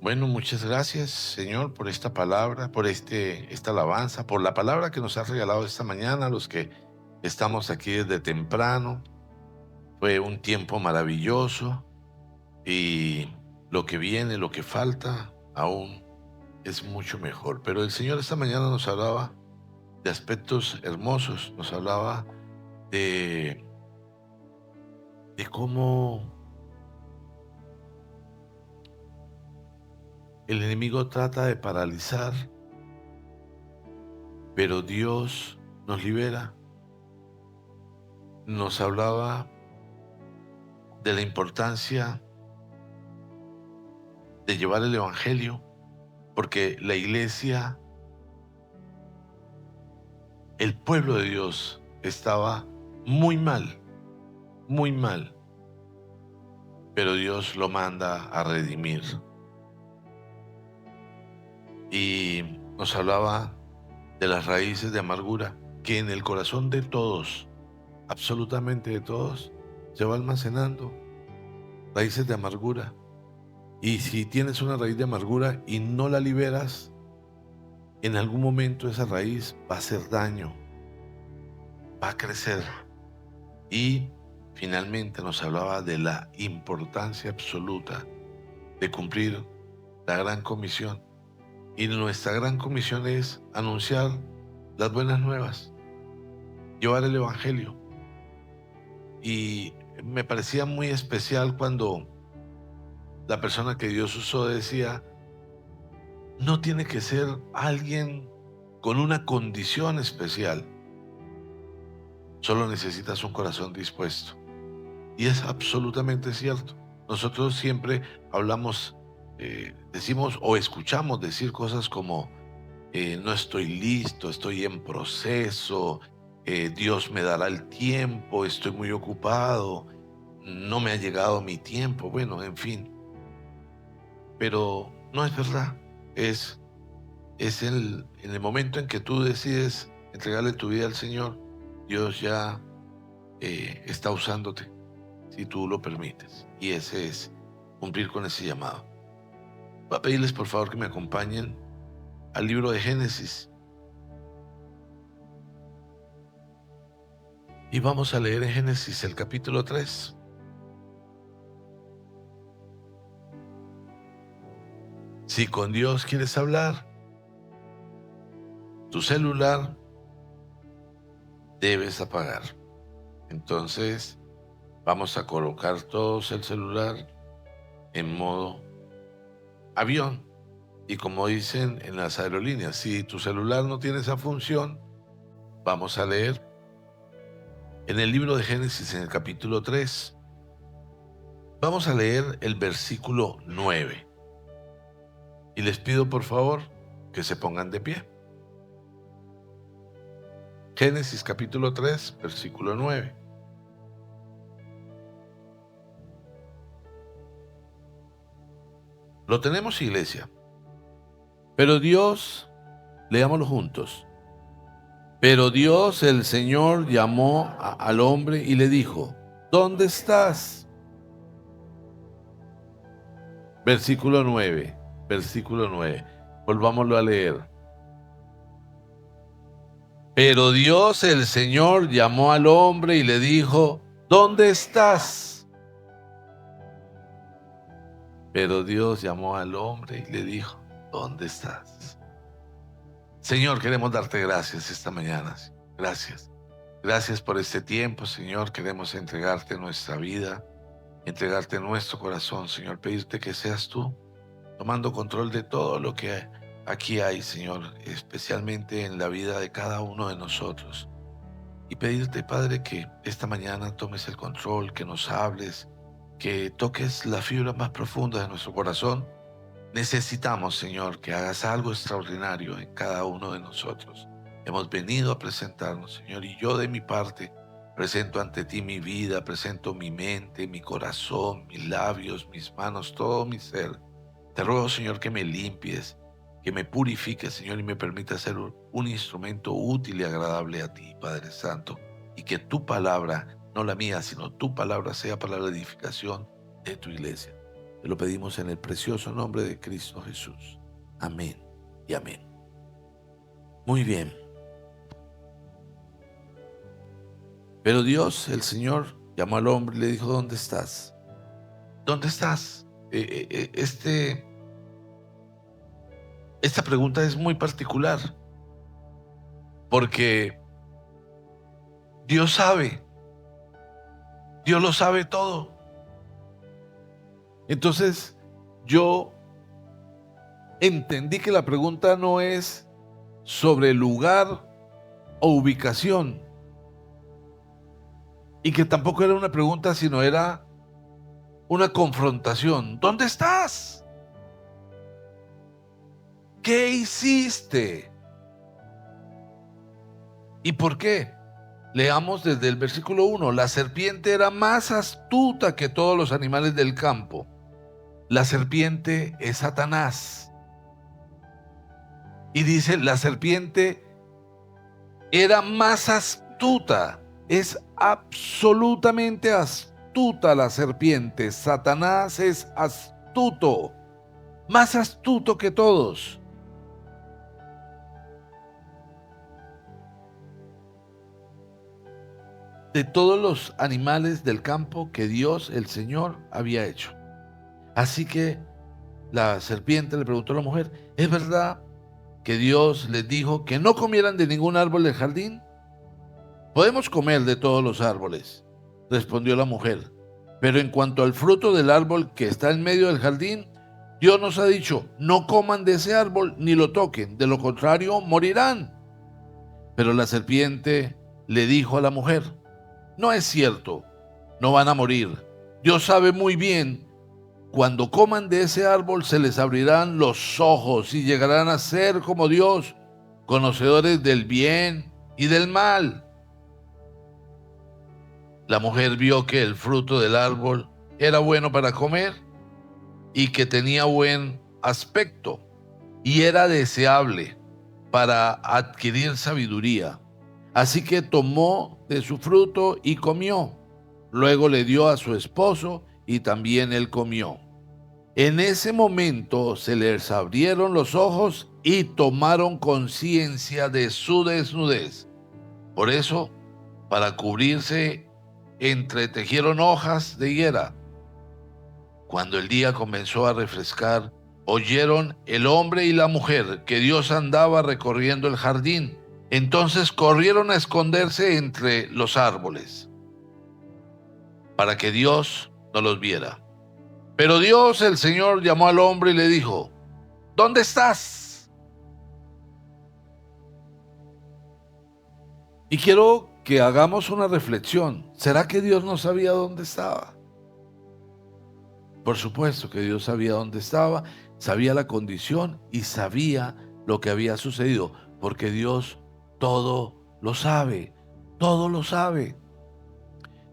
Bueno, muchas gracias, Señor, por esta palabra, por esta alabanza, por la palabra que nos has regalado esta mañana, los que estamos aquí desde temprano. Fue un tiempo maravilloso y lo que viene, lo que falta, aún es mucho mejor. Pero el Señor esta mañana nos hablaba de aspectos hermosos, nos hablaba de, de cómo el enemigo trata de paralizar, pero Dios nos libera. Nos hablaba de la importancia de llevar el evangelio, porque la iglesia, el pueblo de Dios, estaba muy muy mal, pero Dios lo manda a redimir. Y nos hablaba de las raíces de amargura que en el corazón de todos, absolutamente de todos, se va almacenando, raíces de amargura. Y si tienes una raíz de amargura y no la liberas, en algún momento esa raíz va a hacer daño, va a crecer. Y finalmente nos hablaba de la importancia absoluta de cumplir la gran comisión. Y nuestra gran comisión es anunciar las buenas nuevas, llevar el evangelio. Y me parecía muy especial cuando la persona que Dios usó decía, no tiene que ser alguien con una condición especial, solo necesitas un corazón dispuesto. Y es absolutamente cierto. Nosotros siempre hablamos, decimos o escuchamos decir cosas como, no estoy listo, estoy en proceso, Dios me dará el tiempo, estoy muy ocupado, no me ha llegado mi tiempo, bueno, en fin. Pero no es verdad, es en el momento en que tú decides entregarle tu vida al Señor, Dios ya está usándote, si tú lo permites. Y ese es cumplir con ese llamado. Voy a pedirles por favor que me acompañen al libro de Génesis y vamos a leer en Génesis el capítulo 3. Si con Dios quieres hablar, tu celular debes apagar. Entonces vamos a colocar todos el celular en modo avión. Y como dicen en las aerolíneas, si tu celular no tiene esa función, vamos a leer en el libro de Génesis en el capítulo 3. Vamos a leer el versículo 9. Y les pido por favor que se pongan de pie. Génesis capítulo 3, versículo 9. Lo tenemos, iglesia. Pero Dios, leámoslo juntos. Pero Dios, el Señor, llamó al hombre y le dijo, ¿dónde estás? Versículo 9. Versículo 9. Volvámoslo a leer. Pero Dios, el Señor, llamó al hombre y le dijo, ¿dónde estás? Pero Dios llamó al hombre y le dijo, ¿dónde estás? Señor, queremos darte gracias esta mañana. Gracias. Gracias por este tiempo, Señor. Queremos entregarte nuestra vida, entregarte nuestro corazón, Señor. Pedirte que seas tú tomando control de todo lo que aquí hay, Señor, especialmente en la vida de cada uno de nosotros. Y pedirte, Padre, que esta mañana tomes el control, que nos hables, que toques la fibra más profunda de nuestro corazón. Necesitamos, Señor, que hagas algo extraordinario en cada uno de nosotros. Hemos venido a presentarnos, Señor, y yo de mi parte presento ante ti mi vida, presento mi mente, mi corazón, mis labios, mis manos, todo mi ser. Te ruego, Señor, que me limpies, que me purifiques, Señor, y me permita ser un instrumento útil y agradable a ti, Padre Santo, y que tu palabra, no la mía, sino tu palabra, sea para la edificación de tu iglesia. Te lo pedimos en el precioso nombre de Cristo Jesús. Amén y amén. Muy bien. Pero Dios, el Señor, llamó al hombre y le dijo: ¿dónde estás? ¿Dónde estás? Esta pregunta es muy particular porque Dios sabe, Dios lo sabe todo. Entonces yo entendí que la pregunta no es sobre lugar o ubicación, y que tampoco era una pregunta, sino era una confrontación. ¿Dónde estás? ¿Qué hiciste? ¿Y por qué? Leamos desde el versículo 1. La serpiente era más astuta que todos los animales del campo. La serpiente es Satanás. Y dice, la serpiente era más astuta. Es absolutamente astuta la serpiente. Satanás es astuto. Más astuto que todos. De todos los animales del campo que Dios, el Señor, había hecho. Así que la serpiente le preguntó a la mujer: ¿es verdad que Dios les dijo que no comieran de ningún árbol del jardín? Podemos comer de todos los árboles, respondió la mujer, pero en cuanto al fruto del árbol que está en medio del jardín, Dios nos ha dicho: no coman de ese árbol ni lo toquen, de lo contrario morirán. Pero la serpiente le dijo a la mujer: no es cierto, no van a morir. Dios sabe muy bien, cuando coman de ese árbol se les abrirán los ojos y llegarán a ser como Dios, conocedores del bien y del mal. La mujer vio que el fruto del árbol era bueno para comer y que tenía buen aspecto y era deseable para adquirir sabiduría. Así que tomó de su fruto y comió. Luego le dio a su esposo y también él comió. En ese momento se les abrieron los ojos y tomaron conciencia de su desnudez. Por eso, para cubrirse, entretejieron hojas de higuera. Cuando el día comenzó a refrescar, oyeron el hombre y la mujer que Dios andaba recorriendo el jardín. Entonces corrieron a esconderse entre los árboles, para que Dios no los viera. Pero Dios, el Señor, llamó al hombre y le dijo: ¿dónde estás? Y quiero que hagamos una reflexión. ¿Será que Dios no sabía dónde estaba? Por supuesto que Dios sabía dónde estaba, sabía la condición y sabía lo que había sucedido, porque Dios todo lo sabe, todo lo sabe.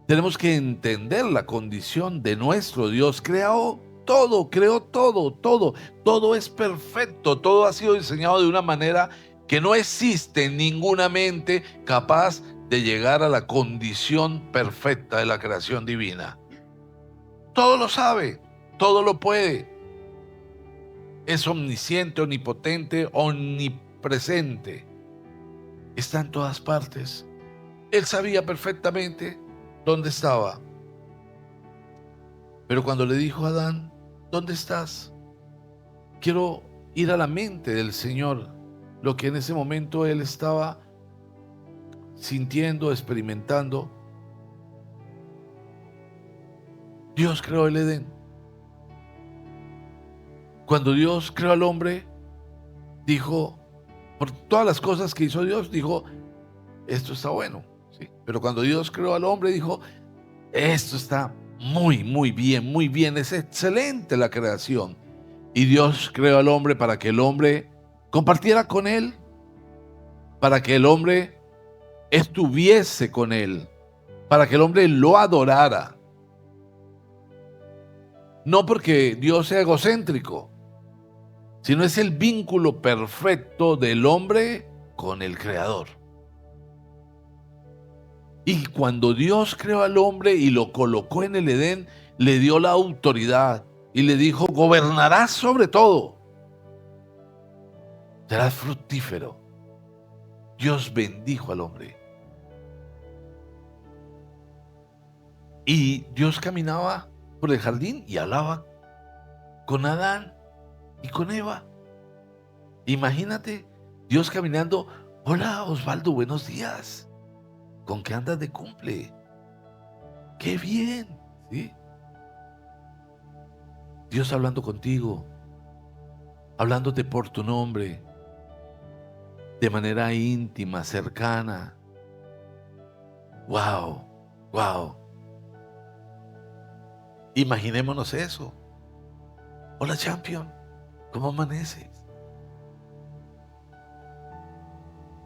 Tenemos que entender la condición de nuestro Dios. Creó todo, todo es perfecto, todo ha sido diseñado de una manera que no existe ninguna mente capaz de llegar a la condición perfecta de la creación divina. Todo lo sabe, todo lo puede. Es omnisciente, omnipotente, omnipresente. Está en todas partes. Él sabía perfectamente dónde estaba. Pero cuando le dijo a Adán: ¿dónde estás? Quiero ir a la mente del Señor, lo que en ese momento él estaba sintiendo, experimentando. Dios creó el Edén. Cuando Dios creó al hombre, dijo, por todas las cosas que hizo Dios, dijo: esto está bueno. ¿Sí? Pero cuando Dios creó al hombre, dijo: esto está muy bien, es excelente la creación. Y Dios creó al hombre para que el hombre compartiera con él, para que el hombre estuviese con él, para que el hombre lo adorara. No porque Dios sea egocéntrico, sino es el vínculo perfecto del hombre con el Creador. Y cuando Dios creó al hombre y lo colocó en el Edén, le dio la autoridad, y le dijo: gobernarás sobre todo, serás fructífero. Dios bendijo al hombre. Y Dios caminaba por el jardín y hablaba con Adán y con Eva. Imagínate, Dios caminando: hola Osvaldo, buenos días. ¿Con qué andas de cumple? ¡Qué bien! ¿Sí? Dios hablando contigo, hablándote por tu nombre, de manera íntima, cercana. ¡Wow! ¡Wow! Imaginémonos eso. Hola, champion, ¿cómo amaneces?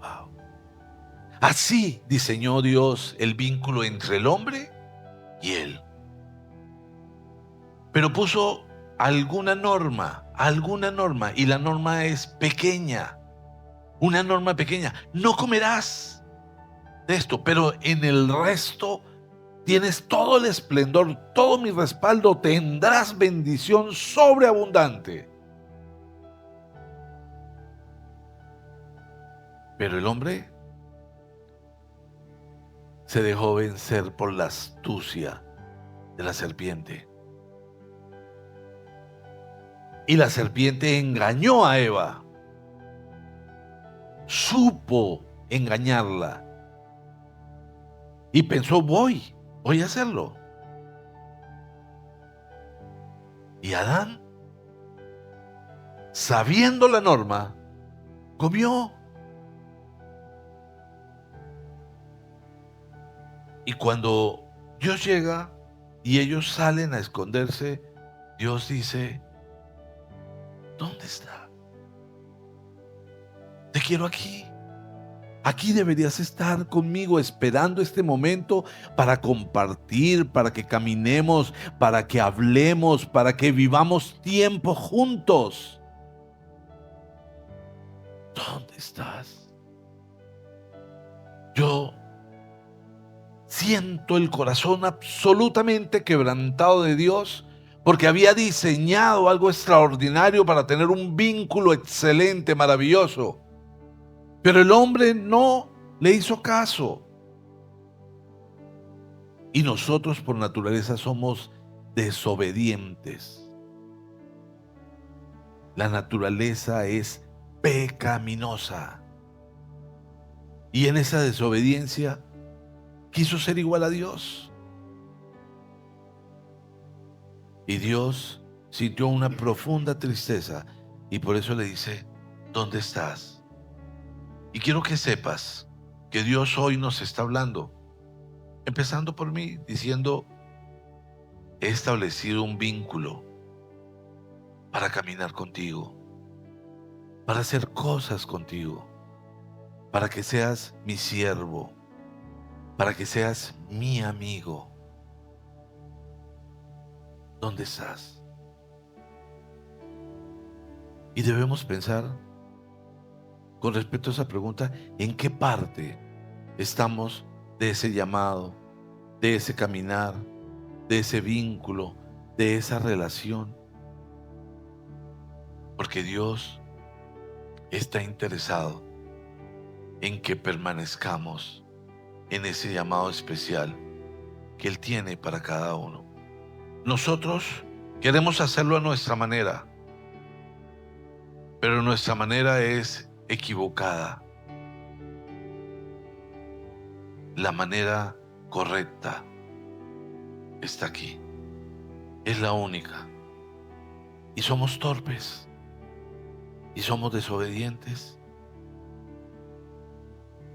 ¡Wow! Así diseñó Dios el vínculo entre el hombre y él. Pero puso alguna norma, y la norma es pequeña, una norma pequeña. No comerás de esto, pero en el resto tienes todo el esplendor, todo mi respaldo, tendrás bendición sobreabundante. Pero el hombre se dejó vencer por la astucia de la serpiente. Y la serpiente engañó a Eva. Supo engañarla. Y pensó: voy a hacerlo. Y Adán, sabiendo la norma, comió. Y cuando Dios llega y ellos salen a esconderse, Dios dice: ¿dónde está? Te quiero aquí. Aquí deberías estar conmigo esperando este momento para compartir, para que caminemos, para que hablemos, para que vivamos tiempo juntos. ¿Dónde estás? Yo siento el corazón absolutamente quebrantado de Dios, porque había diseñado algo extraordinario para tener un vínculo excelente, maravilloso. Pero el hombre no le hizo caso. Y nosotros por naturaleza somos desobedientes. La naturaleza es pecaminosa. Y en esa desobediencia quiso ser igual a Dios. Y Dios sintió una profunda tristeza y por eso le dice: ¿dónde estás? Y quiero que sepas que Dios hoy nos está hablando, empezando por mí, diciendo: he establecido un vínculo para caminar contigo, para hacer cosas contigo, para que seas mi siervo, para que seas mi amigo. ¿Dónde estás? Y debemos pensar con respecto a esa pregunta: ¿en qué parte estamos de ese llamado, de ese caminar, de ese vínculo, de esa relación? Porque Dios está interesado en que permanezcamos en ese llamado especial que Él tiene para cada uno. Nosotros queremos hacerlo a nuestra manera, pero nuestra manera es equivocada. La manera correcta está aquí. Es la única. Y somos torpes. Y somos desobedientes.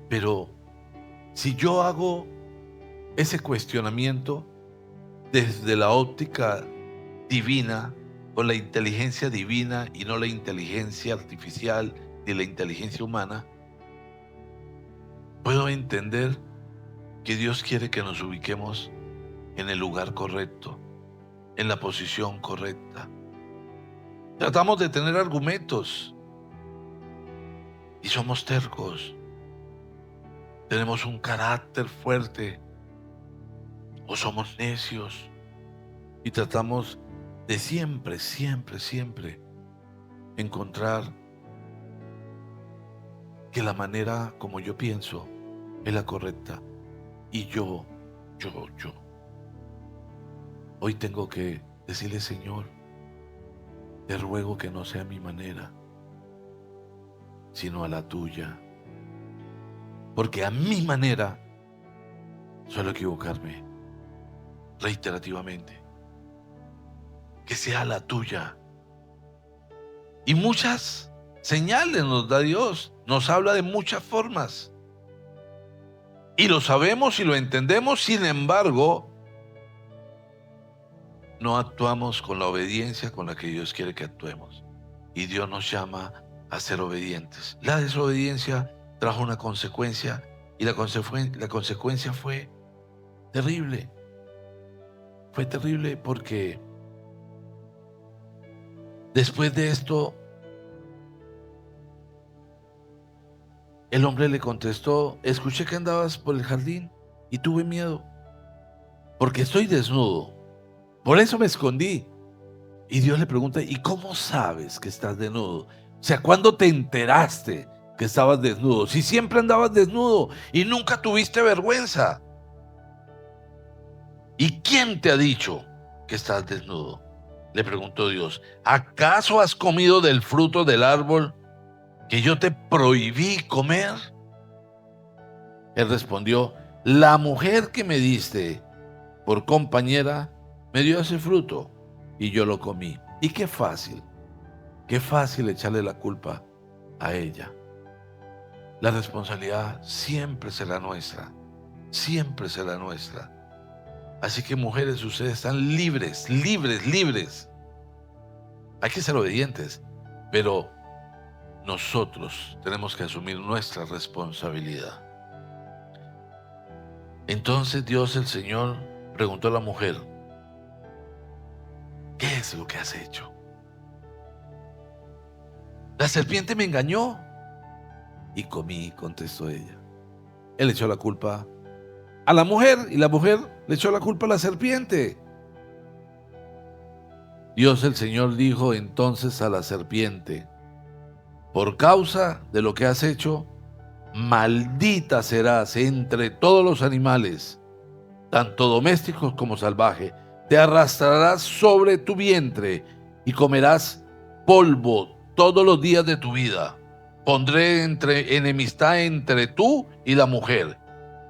Pero si yo hago ese cuestionamiento desde la óptica divina, con la inteligencia divina y no la inteligencia artificial ni la inteligencia humana, puedo entender que Dios quiere que nos ubiquemos en el lugar correcto, en la posición correcta. Tratamos de tener argumentos y somos tercos. Tenemos un carácter fuerte o somos necios y tratamos de siempre, encontrar que la manera como yo pienso es la correcta. Y yo, hoy tengo que decirle, Señor, te ruego que no sea a mi manera, sino a la tuya. Porque a mi manera suelo equivocarme reiterativamente. Que sea la tuya. Y muchas señales nos da Dios. Nos habla de muchas formas. Y lo sabemos y lo entendemos, sin embargo, no actuamos con la obediencia con la que Dios quiere que actuemos. Y Dios nos llama a ser obedientes. La desobediencia trajo una consecuencia y la consecuencia fue terrible. Fue terrible porque después de esto, el hombre le contestó: escuché que andabas por el jardín y tuve miedo, porque estoy desnudo. Por eso me escondí. Y Dios le pregunta: ¿y cómo sabes que estás desnudo? O sea, ¿cuándo te enteraste que estabas desnudo? Si siempre andabas desnudo y nunca tuviste vergüenza. ¿Y quién te ha dicho que estás desnudo? Le preguntó Dios. ¿Acaso has comido del fruto del árbol que yo te prohibí comer? Él respondió: la mujer que me diste por compañera me dio ese fruto y yo lo comí. Y qué fácil echarle la culpa a ella. La responsabilidad siempre será nuestra, siempre será nuestra. Así que, mujeres, ustedes están libres. Hay que ser obedientes, pero nosotros tenemos que asumir nuestra responsabilidad. Entonces Dios, el Señor, preguntó a la mujer: ¿qué es lo que has hecho? La serpiente me engañó y comí, contestó ella. Él echó la culpa a la mujer y la mujer le echó la culpa a la serpiente. Dios, el Señor, dijo entonces a la serpiente: por causa de lo que has hecho, maldita serás entre todos los animales, tanto domésticos como salvajes. Te arrastrarás sobre tu vientre y comerás polvo todos los días de tu vida. Pondré enemistad entre tú y la mujer,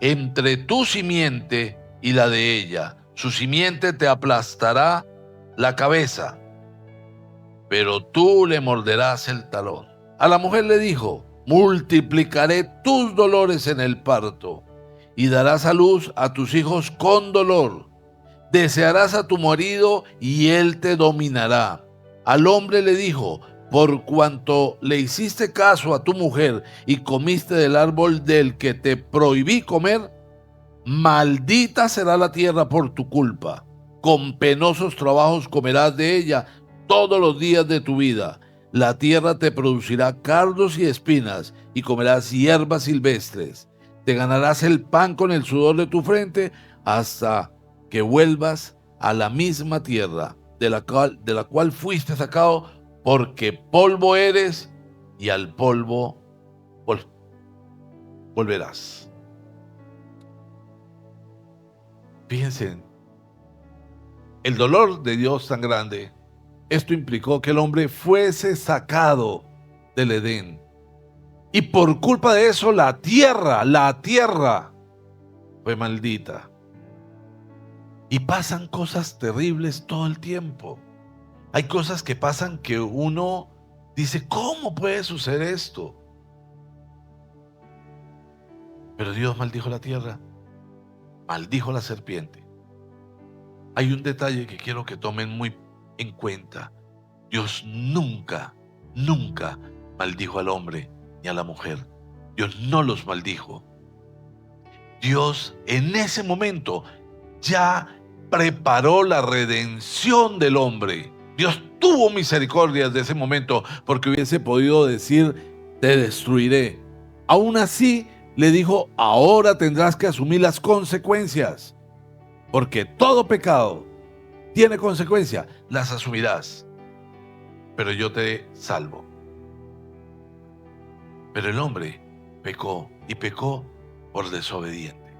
entre tu simiente y la de ella. Su simiente te aplastará la cabeza, pero tú le morderás el talón. A la mujer le dijo: multiplicaré tus dolores en el parto y darás a luz a tus hijos con dolor. Desearás a tu marido y él te dominará. Al hombre le dijo: por cuanto le hiciste caso a tu mujer y comiste del árbol del que te prohibí comer, maldita será la tierra por tu culpa. Con penosos trabajos comerás de ella todos los días de tu vida. La tierra te producirá cardos y espinas, y comerás hierbas silvestres. Te ganarás el pan con el sudor de tu frente hasta que vuelvas a la misma tierra de la cual fuiste sacado, porque polvo eres y al polvo volverás. Fíjense, el dolor de Dios tan grande, esto implicó que el hombre fuese sacado del Edén. Y por culpa de eso la tierra fue maldita. Y pasan cosas terribles todo el tiempo. Hay cosas que pasan que uno dice: ¿cómo puede suceder esto? Pero Dios maldijo la tierra, maldijo la serpiente. Hay un detalle que quiero que tomen muy en cuenta. Dios nunca maldijo al hombre ni a la mujer. Dios no los maldijo. Dios en ese momento ya preparó la redención del hombre. Dios tuvo misericordia de ese momento, porque hubiese podido decir: te destruiré. Aún así le dijo: ahora tendrás que asumir las consecuencias, porque todo pecado tiene consecuencia, las asumirás, pero yo te salvo. Pero el hombre pecó y pecó por desobediente,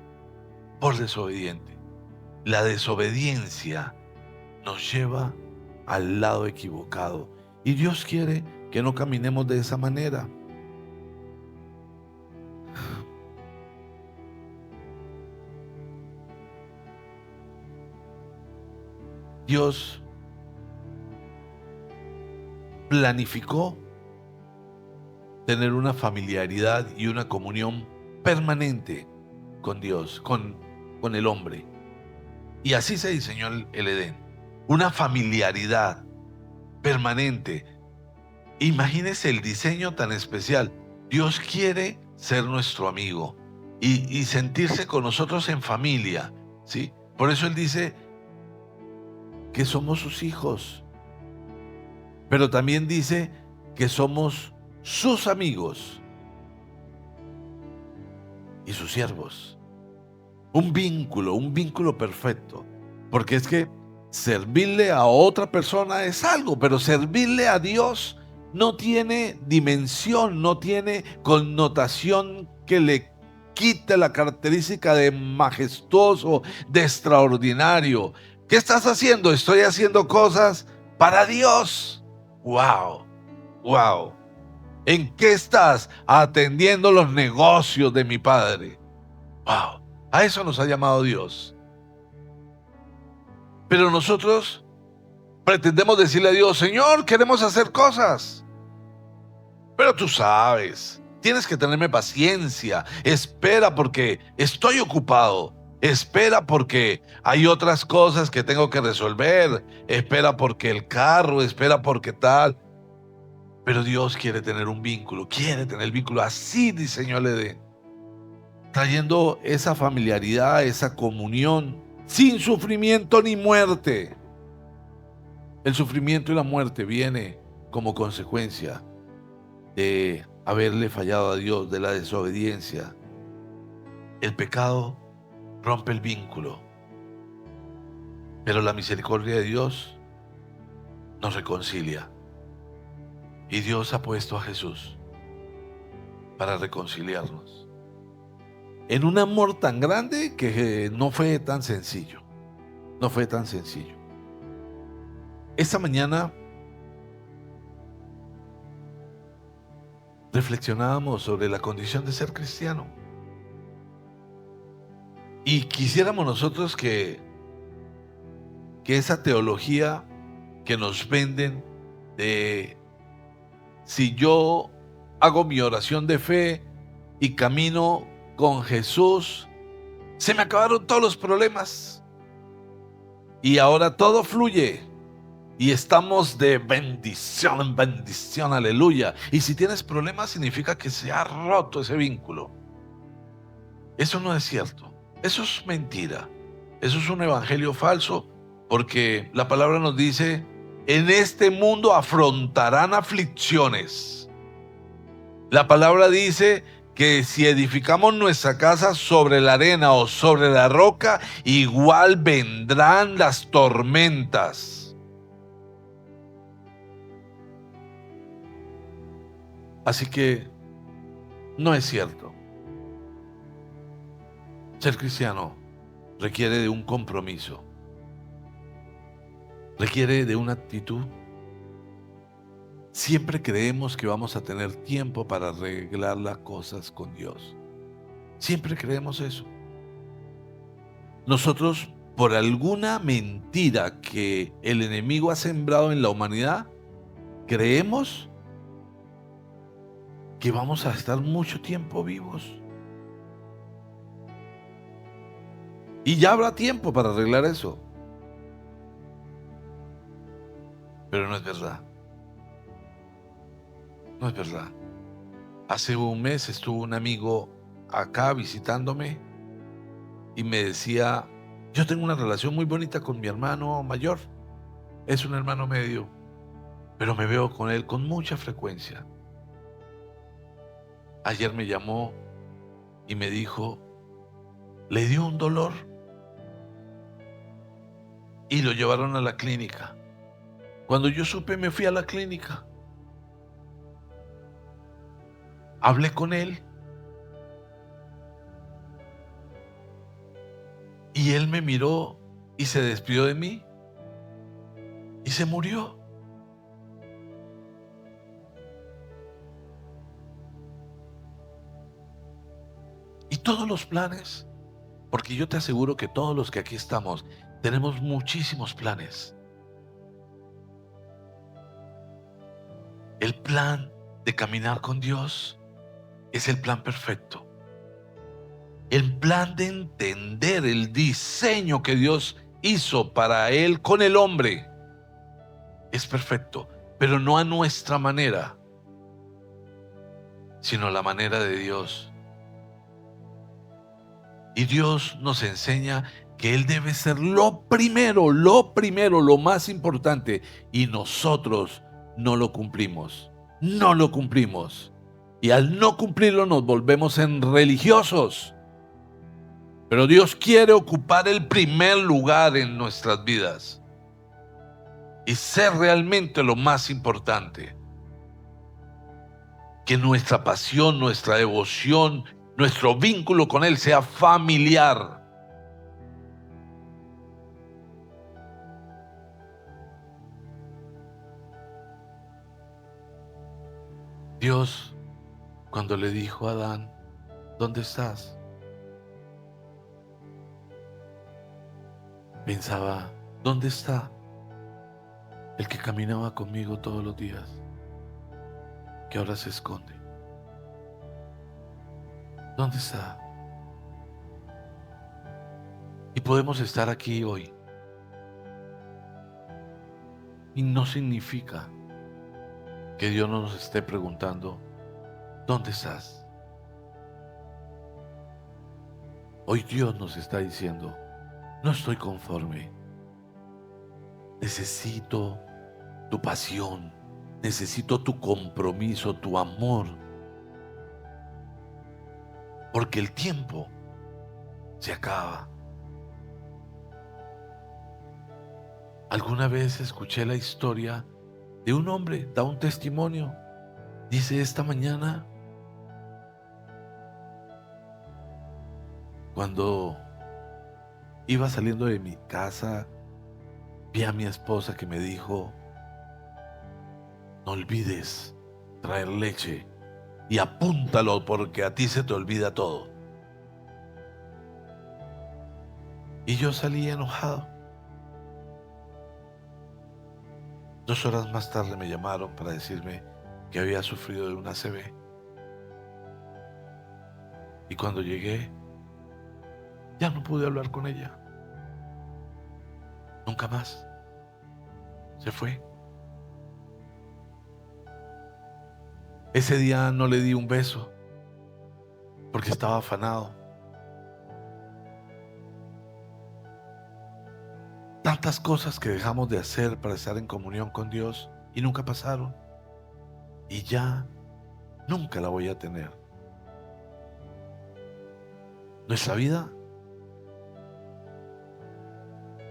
por desobediente. La desobediencia nos lleva al lado equivocado y Dios quiere que no caminemos de esa manera. Dios planificó tener una familiaridad y una comunión permanente con Dios, con el hombre. Y así se diseñó el Edén. Una familiaridad permanente. Imagínese el diseño tan especial. Dios quiere ser nuestro amigo y sentirse con nosotros en familia, ¿sí? Por eso Él dice que somos sus hijos, pero también dice que somos sus amigos y sus siervos. Un vínculo perfecto. Porque es que servirle a otra persona es algo, pero servirle a Dios no tiene dimensión, no tiene connotación que le quite la característica de majestuoso, de extraordinario. ¿Qué estás haciendo? Estoy haciendo cosas para Dios. ¡Wow! ¡Wow! ¿En qué estás? Atendiendo los negocios de mi Padre. ¡Wow! A eso nos ha llamado Dios. Pero nosotros pretendemos decirle a Dios, Señor, queremos hacer cosas. Pero tú sabes, tienes que tenerme paciencia. Espera porque estoy ocupado. Espera porque hay otras cosas que tengo que resolver. Espera porque el carro, espera porque tal. Pero Dios quiere tener un vínculo, quiere tener el vínculo. Así diseñó el Edén, trayendo esa familiaridad, esa comunión, sin sufrimiento ni muerte. El sufrimiento y la muerte viene como consecuencia de haberle fallado a Dios, de la desobediencia. El pecado rompe el vínculo, pero la misericordia de Dios nos reconcilia. Y Dios ha puesto a Jesús para reconciliarnos en un amor tan grande que no fue tan sencillo. No fue tan sencillo. Esta mañana reflexionábamos sobre la condición de ser cristiano. Y quisiéramos nosotros que esa teología que nos venden de si yo hago mi oración de fe y camino con Jesús, se me acabaron todos los problemas. Y ahora todo fluye. Y estamos de bendición en bendición, aleluya. Y si tienes problemas, significa que se ha roto ese vínculo. Eso no es cierto. Eso es mentira. Eso es un evangelio falso, porque la palabra nos dice, en este mundo afrontarán aflicciones. La palabra dice que si edificamos nuestra casa sobre la arena o sobre la roca, igual vendrán las tormentas. Así que no es cierto. Ser cristiano requiere de un compromiso, requiere de una actitud. Siempre creemos que vamos a tener tiempo para arreglar las cosas con Dios. Siempre creemos eso. Nosotros, por alguna mentira que el enemigo ha sembrado en la humanidad, creemos que vamos a estar mucho tiempo vivos. Y ya habrá tiempo para arreglar eso. Pero no es verdad. No es verdad. Hace un mes estuvo un amigo acá visitándome y me decía, yo tengo una relación muy bonita con mi hermano mayor. Es un hermano medio, pero me veo con él con mucha frecuencia. Ayer me llamó y me dijo, le dio un dolor y lo llevaron a la clínica. Cuando yo supe, me fui a la clínica. Hablé con él y él me miró y se despidió de mí y se murió. Y todos los planes, porque yo te aseguro que todos los que aquí estamos tenemos muchísimos planes. El plan de caminar con Dios es el plan perfecto. El plan de entender el diseño que Dios hizo para él con el hombre es perfecto, pero no a nuestra manera, sino a la manera de Dios. Y Dios nos enseña que Él debe ser lo primero, lo más importante, y nosotros no lo cumplimos. No lo cumplimos. Y al no cumplirlo nos volvemos en religiosos. Pero Dios quiere ocupar el primer lugar en nuestras vidas y ser realmente lo más importante. Que nuestra pasión, nuestra devoción, nuestro vínculo con Él sea familiar. Dios, cuando le dijo a Adán, ¿dónde estás? Pensaba, ¿dónde está el que caminaba conmigo todos los días, que ahora se esconde? ¿Dónde está? Y podemos estar aquí hoy. Y no significa que Dios no nos esté preguntando, ¿dónde estás? Hoy Dios nos está diciendo, no estoy conforme. Necesito tu pasión, necesito tu compromiso, tu amor. Porque el tiempo se acaba. Alguna vez escuché la historia de un hombre, da un testimonio. Dice, esta mañana, cuando iba saliendo de mi casa, vi a mi esposa que me dijo, no olvides traer leche y apúntalo porque a ti se te olvida todo. Y yo salí enojado. 2 horas más tarde me llamaron para decirme que había sufrido de una ACV. Y cuando llegué, ya no pude hablar con ella. Nunca más. Se fue. Ese día no le di un beso porque estaba afanado. Tantas cosas que dejamos de hacer para estar en comunión con Dios y nunca pasaron. Y ya nunca la voy a tener. Nuestra vida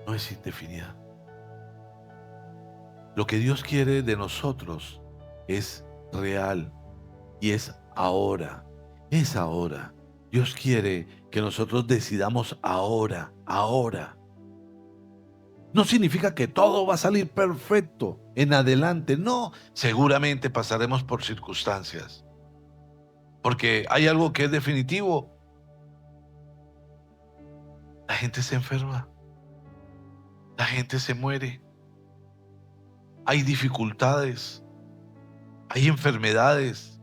no es indefinida. Lo que Dios quiere de nosotros es real y es ahora. Es ahora. Dios quiere que nosotros decidamos ahora, ahora. No significa que todo va a salir perfecto en adelante. No, seguramente pasaremos por circunstancias. Porque hay algo que es definitivo. La gente se enferma. La gente se muere. Hay dificultades. Hay enfermedades.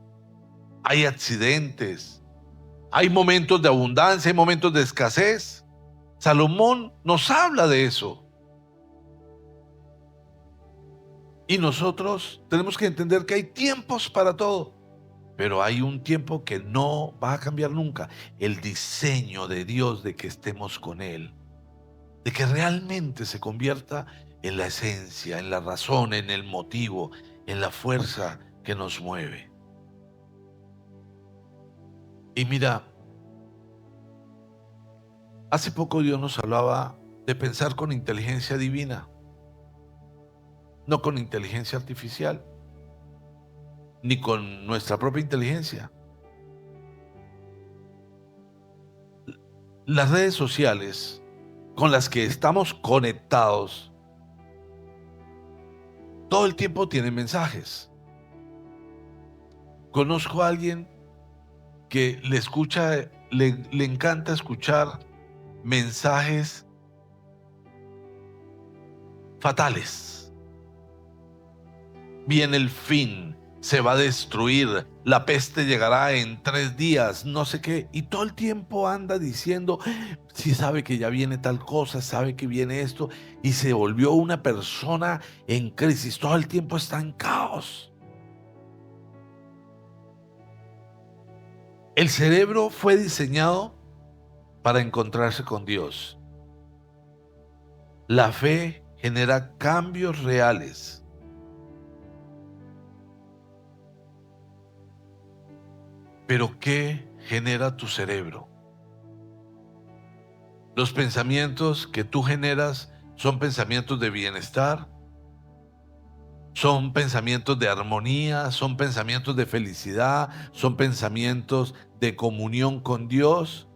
Hay accidentes. Hay momentos de abundancia, hay momentos de escasez. Salomón nos habla de eso. Y nosotros tenemos que entender que hay tiempos para todo, pero hay un tiempo que no va a cambiar nunca. El diseño de Dios de que estemos con Él, de que realmente se convierta en la esencia, en la razón, en el motivo, en la fuerza que nos mueve. Y mira, hace poco Dios nos hablaba de pensar con inteligencia divina, no con inteligencia artificial, ni con nuestra propia inteligencia. Las redes sociales con las que estamos conectados todo el tiempo tienen mensajes. Conozco a alguien que le encanta escuchar mensajes fatales. Viene el fin, se va a destruir, la peste llegará en 3 días, no sé qué, y todo el tiempo anda diciendo, sí sabe que ya viene tal cosa, sabe que viene esto, y se volvió una persona en crisis, todo el tiempo está en caos. El cerebro fue diseñado para encontrarse con Dios. La fe genera cambios reales. Pero ¿qué genera tu cerebro? Los pensamientos que tú generas son pensamientos de bienestar, son pensamientos de armonía, son pensamientos de felicidad, son pensamientos de comunión con Dios,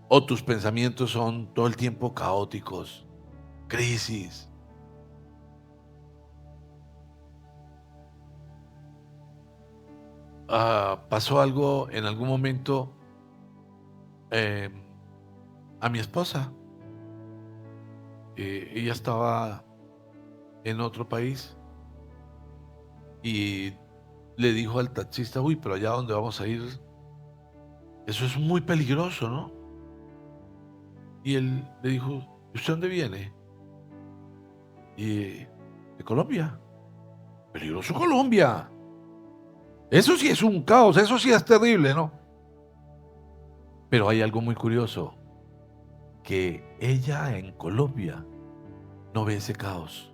o tus pensamientos son todo el tiempo caóticos, crisis. Pasó algo en algún momento eh, a mi esposa. Ella estaba en otro país y le dijo al taxista, uy, pero allá donde vamos a ir, eso es muy peligroso, ¿no? Y él le dijo, ¿usted dónde viene? Y de Colombia. Peligroso Colombia. Eso sí es un caos, eso sí es terrible, ¿no? Pero hay algo muy curioso, que ella en Colombia no ve ese caos.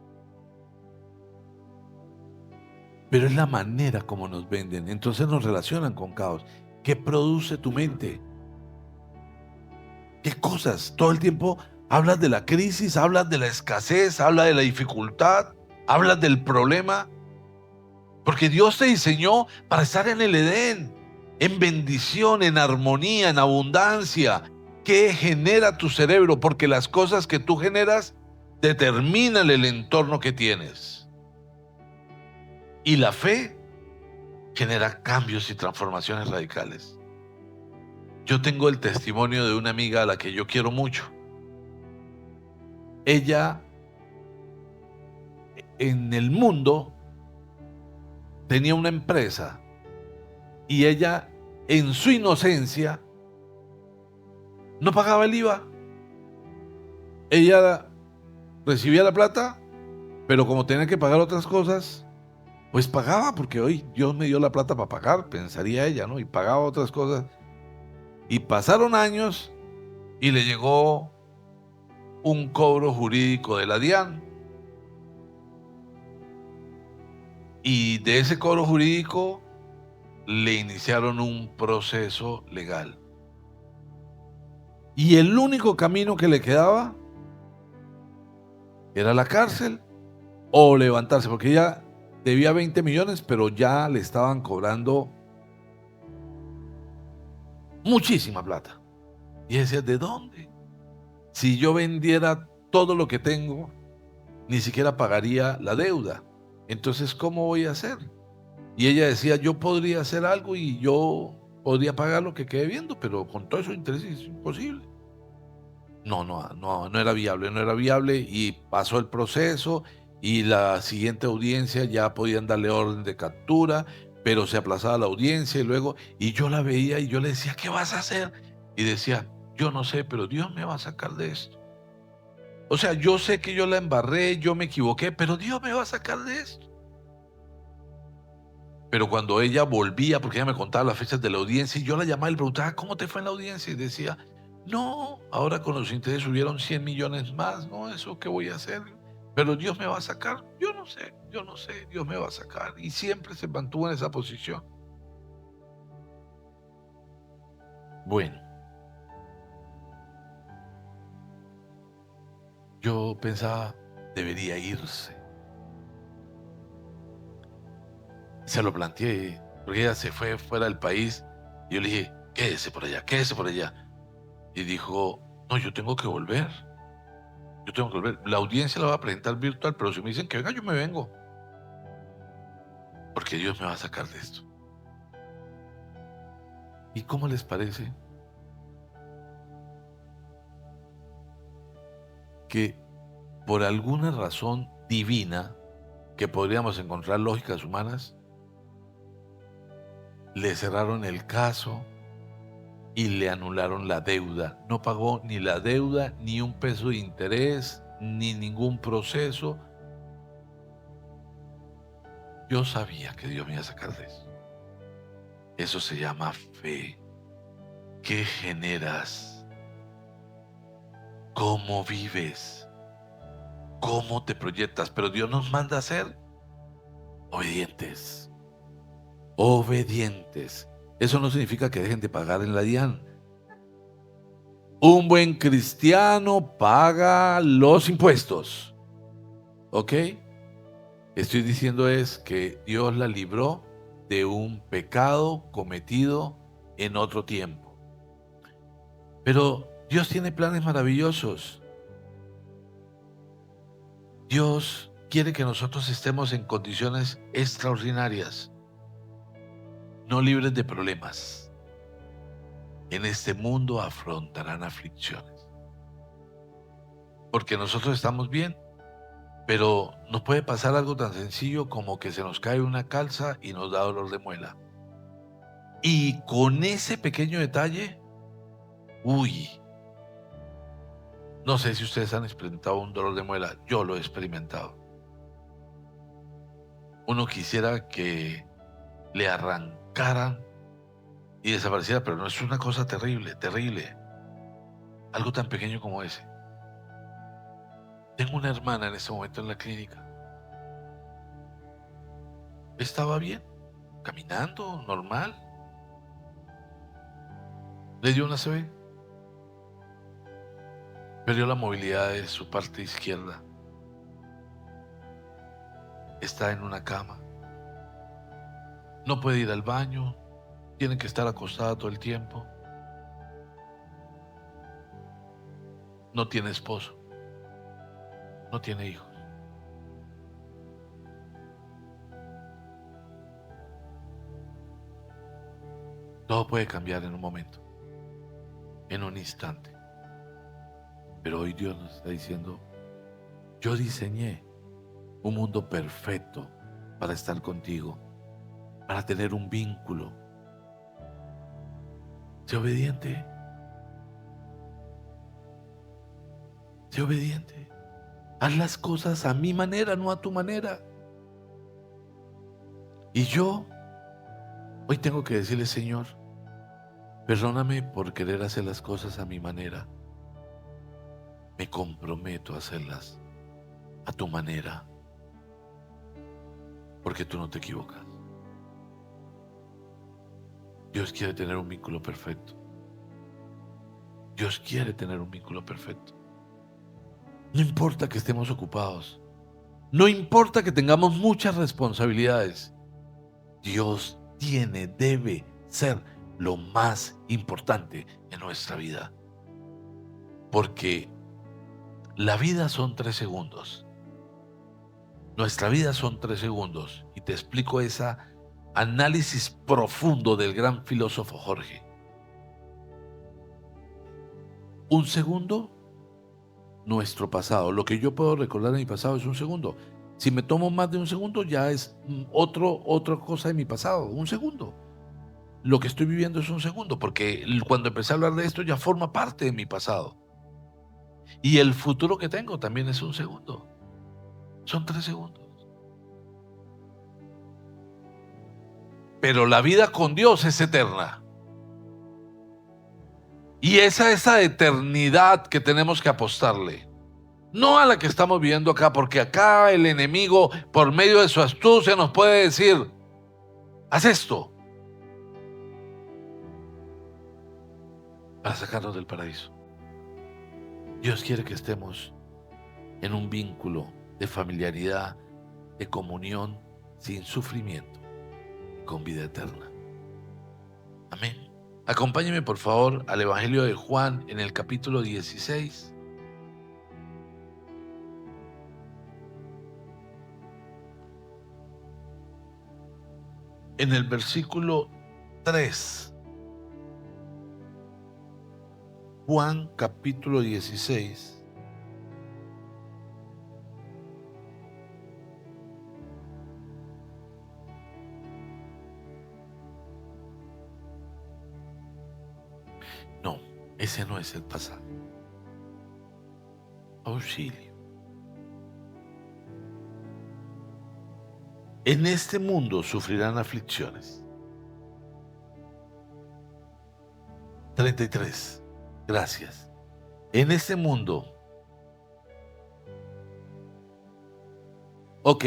Pero es la manera como nos venden. Entonces nos relacionan con caos. ¿Qué produce tu mente? ¿Qué cosas? Todo el tiempo hablas de la crisis, hablas de la escasez, hablas de la dificultad, hablas del problema. Porque Dios te diseñó para estar en el Edén, en bendición, en armonía, en abundancia. ¿Qué genera tu cerebro? Porque las cosas que tú generas determinan el entorno que tienes. Y la fe genera cambios y transformaciones radicales. Yo tengo el testimonio de una amiga a la que yo quiero mucho. Ella en el mundo tenía una empresa y ella en su inocencia no pagaba el IVA. Ella recibía la plata, pero como tenía que pagar otras cosas, pues pagaba porque hoy Dios me dio la plata para pagar, pensaría ella, ¿no? Y pagaba otras cosas. Y pasaron años y le llegó un cobro jurídico de la DIAN. Y de ese cobro jurídico le iniciaron un proceso legal. Y el único camino que le quedaba era la cárcel o levantarse, porque ella debía 20 millones, pero ya le estaban cobrando muchísima plata. Y ella decía, ¿de dónde? Si yo vendiera todo lo que tengo, ni siquiera pagaría la deuda. Entonces, ¿cómo voy a hacer? Y ella decía, yo podría hacer algo y yo podría pagar lo que quede viendo, pero con todo eso interés es imposible. No era viable, no era viable y pasó el proceso y la siguiente audiencia ya podían darle orden de captura, pero se aplazaba la audiencia y yo la veía y yo le decía, ¿qué vas a hacer? Y decía, yo no sé, pero Dios me va a sacar de esto. O sea, yo sé que yo la embarré, yo me equivoqué, pero Dios me va a sacar de esto. Pero cuando ella volvía, porque ella me contaba las fechas de la audiencia, y yo la llamaba y le preguntaba, ¿cómo te fue en la audiencia? Y decía, no, ahora con los intereses subieron 100 millones más, ¿no? ¿Eso qué voy a hacer? Pero Dios me va a sacar. Yo no sé, Dios me va a sacar. Y siempre se mantuvo en esa posición. Bueno, Yo pensaba, debería irse. Se lo planteé, porque ella se fue fuera del país. Y yo le dije, quédese por allá, quédese por allá. Y dijo, no, yo tengo que volver. Yo tengo que volver. La audiencia la va a presentar virtual, pero si me dicen que venga, yo me vengo. Porque Dios me va a sacar de esto. ¿Y cómo les parece que por alguna razón divina, que podríamos encontrar lógicas humanas, le cerraron el caso y le anularon la deuda? No pagó ni la deuda, ni un peso de interés, ni ningún proceso. Yo sabía que Dios me iba a sacar de eso. Eso se llama fe. ¿Qué generas? ¿Cómo vives? ¿Cómo te proyectas? Pero Dios nos manda a ser obedientes. Obedientes. Eso no significa que dejen de pagar en la DIAN. Un buen cristiano paga los impuestos. ¿Ok? Estoy diciendo es que Dios la libró de un pecado cometido en otro tiempo. Pero Dios tiene planes maravillosos. Dios quiere que nosotros estemos en condiciones extraordinarias, no libres de problemas. En este mundo afrontarán aflicciones. Porque nosotros estamos bien, pero nos puede pasar algo tan sencillo como que se nos cae una calza y nos da dolor de muela. Y con ese pequeño detalle, uy, no sé si ustedes han experimentado un dolor de muela, yo lo he experimentado. Uno quisiera que le arrancaran y desapareciera, pero no, es una cosa terrible, terrible. Algo tan pequeño como ese. Tengo una hermana en este momento en la clínica. Estaba bien, caminando, normal. Le dio una ACV. Perdió la movilidad de su parte izquierda. Está en una cama. No puede ir al baño. Tiene que estar acostada todo el tiempo. No tiene esposo. No tiene hijos. Todo puede cambiar en un momento, en un instante. Pero hoy Dios nos está diciendo, yo diseñé un mundo perfecto para estar contigo, para tener un vínculo. Sé obediente. Sé obediente. Haz las cosas a mi manera, no a tu manera. Y yo hoy tengo que decirle, Señor, perdóname por querer hacer las cosas a mi manera. Me comprometo a hacerlas a tu manera, porque tú no te equivocas. Dios quiere tener un vínculo perfecto. Dios quiere tener un vínculo perfecto. No importa que estemos ocupados. No importa que tengamos muchas responsabilidades. Dios debe ser lo más importante en nuestra vida. Porque la vida son 3 segundos. Nuestra vida son 3 segundos. Y te explico ese análisis profundo del gran filósofo Jorge. Un segundo, nuestro pasado. Lo que yo puedo recordar de mi pasado es un segundo. Si me tomo más de un segundo, ya es otra cosa de mi pasado. Un segundo. Lo que estoy viviendo es un segundo, porque cuando empecé a hablar de esto ya forma parte de mi pasado. Y el futuro que tengo también es un segundo. Son 3 segundos. Pero la vida con Dios es eterna. Y esa eternidad que tenemos que apostarle. No a la que estamos viviendo acá, porque acá el enemigo, por medio de su astucia, nos puede decir, haz esto, para sacarnos del paraíso. Dios quiere que estemos en un vínculo de familiaridad, de comunión, sin sufrimiento, con vida eterna. Amén. Acompáñeme por favor al Evangelio de Juan en el capítulo 16. En el versículo 3. Juan capítulo 16. No, ese no es el pasaje. Auxilio. En este mundo sufrirán aflicciones. 33. Gracias. En este mundo. Ok.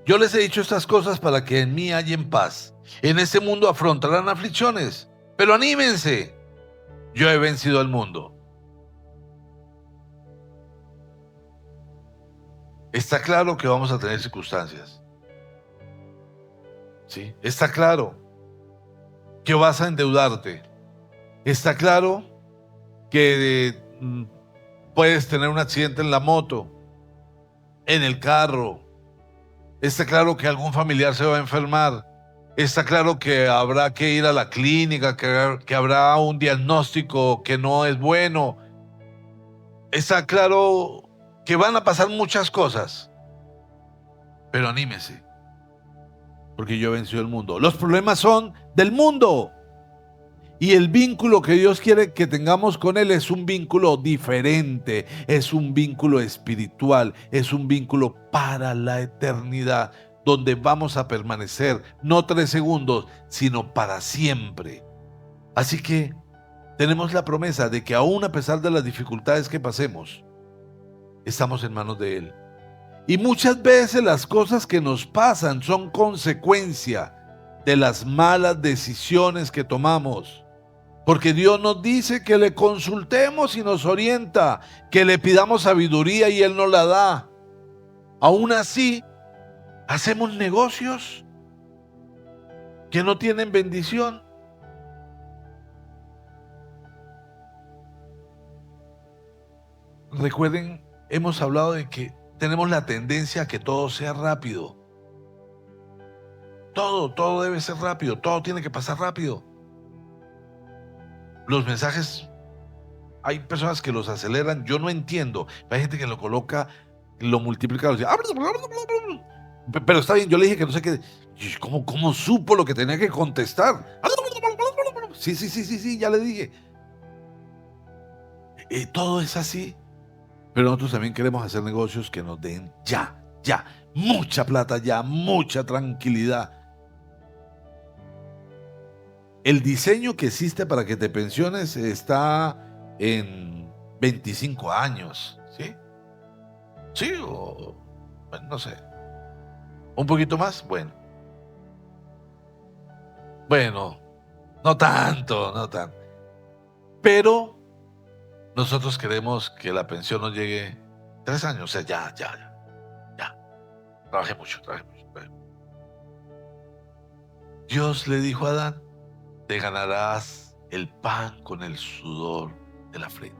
Yo les he dicho estas cosas para que en mí hallen paz. En este mundo afrontarán aflicciones. Pero anímense. Yo he vencido al mundo. Está claro que vamos a tener circunstancias. ¿Sí? Está claro que vas a endeudarte. Está claro que puedes tener un accidente en la moto, en el carro. Está claro que algún familiar se va a enfermar. Está claro que habrá que ir a la clínica, que habrá un diagnóstico que no es bueno. Está claro que van a pasar muchas cosas. Pero anímese, porque yo vencí el mundo. Los problemas son del mundo. Y el vínculo que Dios quiere que tengamos con Él es un vínculo diferente, es un vínculo espiritual, es un vínculo para la eternidad, donde vamos a permanecer no 3 segundos, sino para siempre. Así que tenemos la promesa de que aún a pesar de las dificultades que pasemos, estamos en manos de Él. Y muchas veces las cosas que nos pasan son consecuencia de las malas decisiones que tomamos. Porque Dios nos dice que le consultemos y nos orienta, que le pidamos sabiduría y Él nos la da. Aún así, hacemos negocios que no tienen bendición. Recuerden, hemos hablado de que tenemos la tendencia a que todo sea rápido. Todo debe ser rápido, todo tiene que pasar rápido. Los mensajes, hay personas que los aceleran, yo no entiendo. Hay gente que lo coloca, lo multiplica, lo dice, pero está bien, yo le dije que no sé qué. ¿Cómo supo lo que tenía que contestar? Sí, ya le dije. Todo es así. Pero nosotros también queremos hacer negocios que nos den ya, mucha plata ya, mucha tranquilidad. El diseño que existe para que te pensiones está en 25 años, ¿sí? Sí, o bueno, no sé. ¿Un poquito más? Bueno, no tanto. Pero nosotros queremos que la pensión nos llegue 3 años, o sea, ya. Trabajé mucho. Dios le dijo a Adán, te ganarás el pan con el sudor de la frente.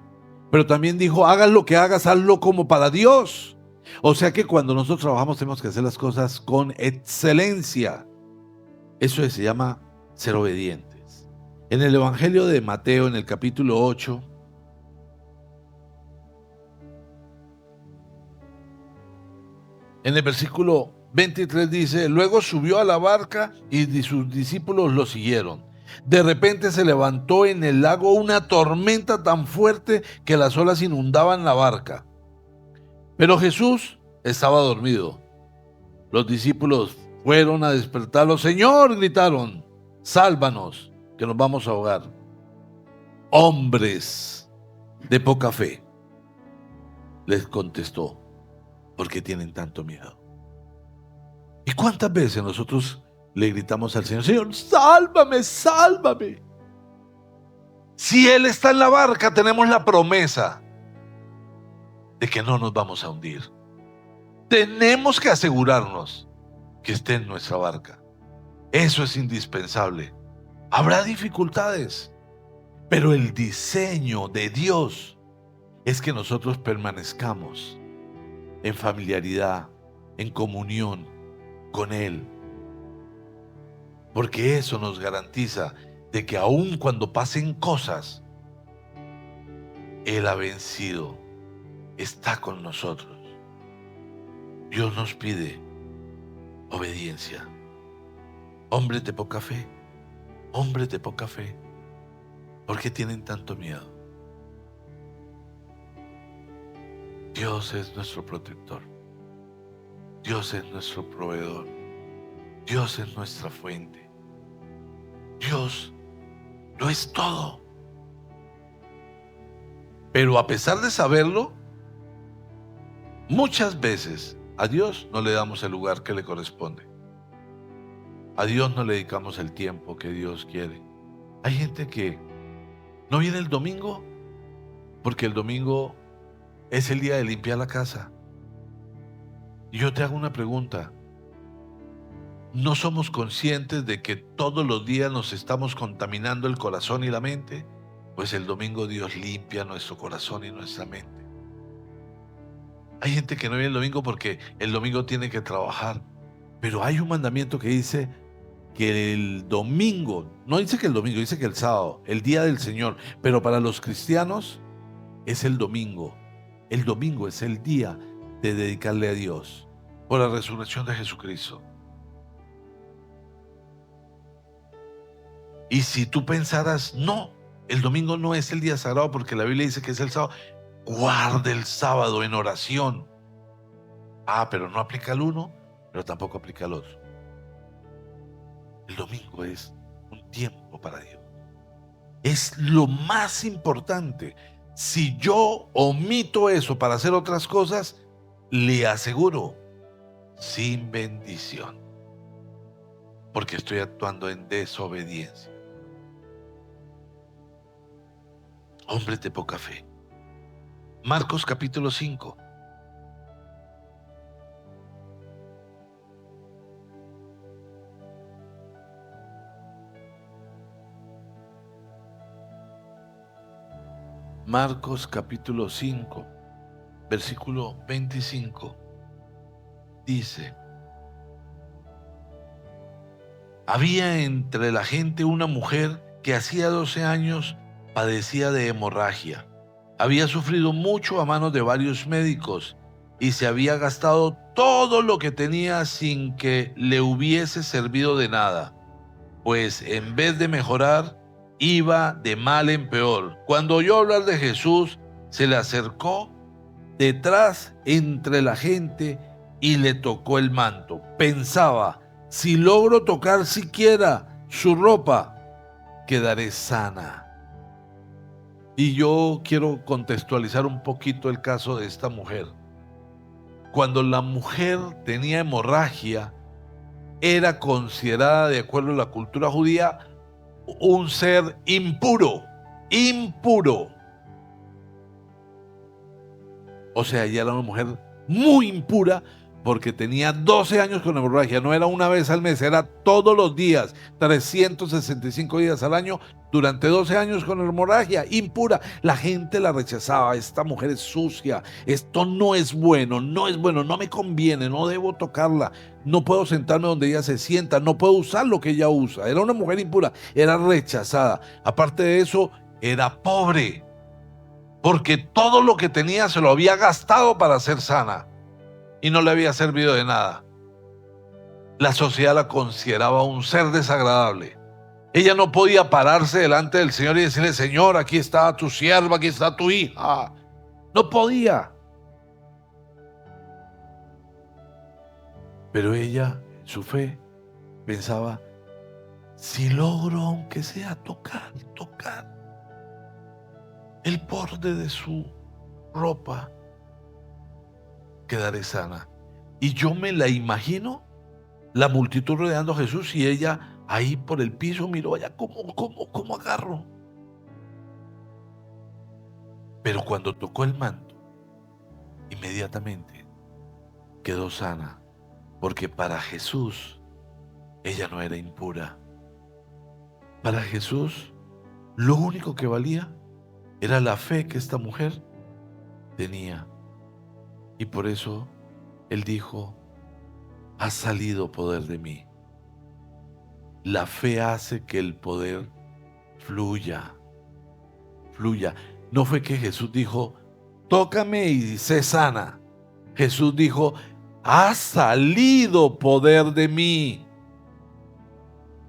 Pero también dijo, hagas lo que hagas, hazlo como para Dios. O sea que cuando nosotros trabajamos tenemos que hacer las cosas con excelencia. Eso se llama ser obedientes. En el Evangelio de Mateo, en el capítulo 8, en el versículo 23 dice, luego subió a la barca y sus discípulos lo siguieron. De repente se levantó en el lago una tormenta tan fuerte que las olas inundaban la barca. Pero Jesús estaba dormido. Los discípulos fueron a despertarlo. Señor, gritaron, sálvanos, que nos vamos a ahogar. Hombres de poca fe, les contestó, ¿por qué tienen tanto miedo? ¿Y cuántas veces nosotros le gritamos al Señor, Señor, sálvame? Si Él está en la barca, tenemos la promesa de que no nos vamos a hundir. Tenemos que asegurarnos que esté en nuestra barca. Eso es indispensable. Habrá dificultades, pero el diseño de Dios es que nosotros permanezcamos en familiaridad, en comunión con Él, porque eso nos garantiza de que aun cuando pasen cosas, Él ha vencido, está con nosotros. Dios nos pide obediencia. Hombres de poca fe, hombres de poca fe, ¿por qué tienen tanto miedo? Dios es nuestro protector. Dios es nuestro proveedor. Dios es nuestra fuente. Dios lo es todo. Pero a pesar de saberlo, muchas veces a Dios no le damos el lugar que le corresponde. A Dios no le dedicamos el tiempo que Dios quiere. Hay gente que no viene el domingo porque el domingo es el día de limpiar la casa. Y yo te hago una pregunta. ¿No somos conscientes de que todos los días nos estamos contaminando el corazón y la mente? Pues el domingo Dios limpia nuestro corazón y nuestra mente. Hay gente que no viene el domingo porque el domingo tiene que trabajar. Pero hay un mandamiento que dice que el domingo, no dice que el domingo, dice que el sábado, el día del Señor. Pero para los cristianos es el domingo. El domingo es el día de dedicarle a Dios por la resurrección de Jesucristo. Y si tú pensaras, no, el domingo no es el día sagrado porque la Biblia dice que es el sábado, guarda el sábado en oración. Ah, pero no aplica al uno, pero tampoco aplica al otro. El domingo es un tiempo para Dios. Es lo más importante. Si yo omito eso para hacer otras cosas, le aseguro, sin bendición, porque estoy actuando en desobediencia. Hombres de poca fe. Marcos capítulo 5. Marcos capítulo 5, versículo 25. Dice: había entre la gente una mujer que hacía 12 años padecía de hemorragia. Había sufrido mucho a manos de varios médicos y se había gastado todo lo que tenía sin que le hubiese servido de nada, pues en vez de mejorar, iba de mal en peor. Cuando oyó hablar de Jesús, se le acercó detrás entre la gente y le tocó el manto. Pensaba, si logro tocar siquiera su ropa, quedaré sana. Y yo quiero contextualizar un poquito el caso de esta mujer. Cuando la mujer tenía hemorragia, era considerada, de acuerdo a la cultura judía, un ser impuro. Impuro. O sea, ella era una mujer muy impura porque tenía 12 años con hemorragia. No era una vez al mes, era todos los días, 365 días al año, durante 12 años con hemorragia, impura. La gente la rechazaba. Esta mujer es sucia, esto no es bueno, no es bueno, no me conviene, no debo tocarla, no puedo sentarme donde ella se sienta, no puedo usar lo que ella usa. Era una mujer impura, era rechazada. Aparte de eso, era pobre, porque todo lo que tenía se lo había gastado para ser sana y no le había servido de nada. La sociedad la consideraba un ser desagradable. Ella no podía pararse delante del Señor y decirle: Señor, aquí está tu sierva, aquí está tu hija. No podía. Pero ella, en su fe, pensaba: si logro, aunque sea tocar el borde de su ropa, quedaré sana. Y yo me la imagino, la multitud rodeando a Jesús y ella ahí por el piso, miró allá, ¿cómo agarro? Pero cuando tocó el manto, inmediatamente quedó sana, porque para Jesús ella no era impura. Para Jesús lo único que valía era la fe que esta mujer tenía. Y por eso Él dijo: ha salido poder de mí. La fe hace que el poder fluya, fluya. No fue que Jesús dijo: tócame y sé sana. Jesús dijo: ha salido poder de mí.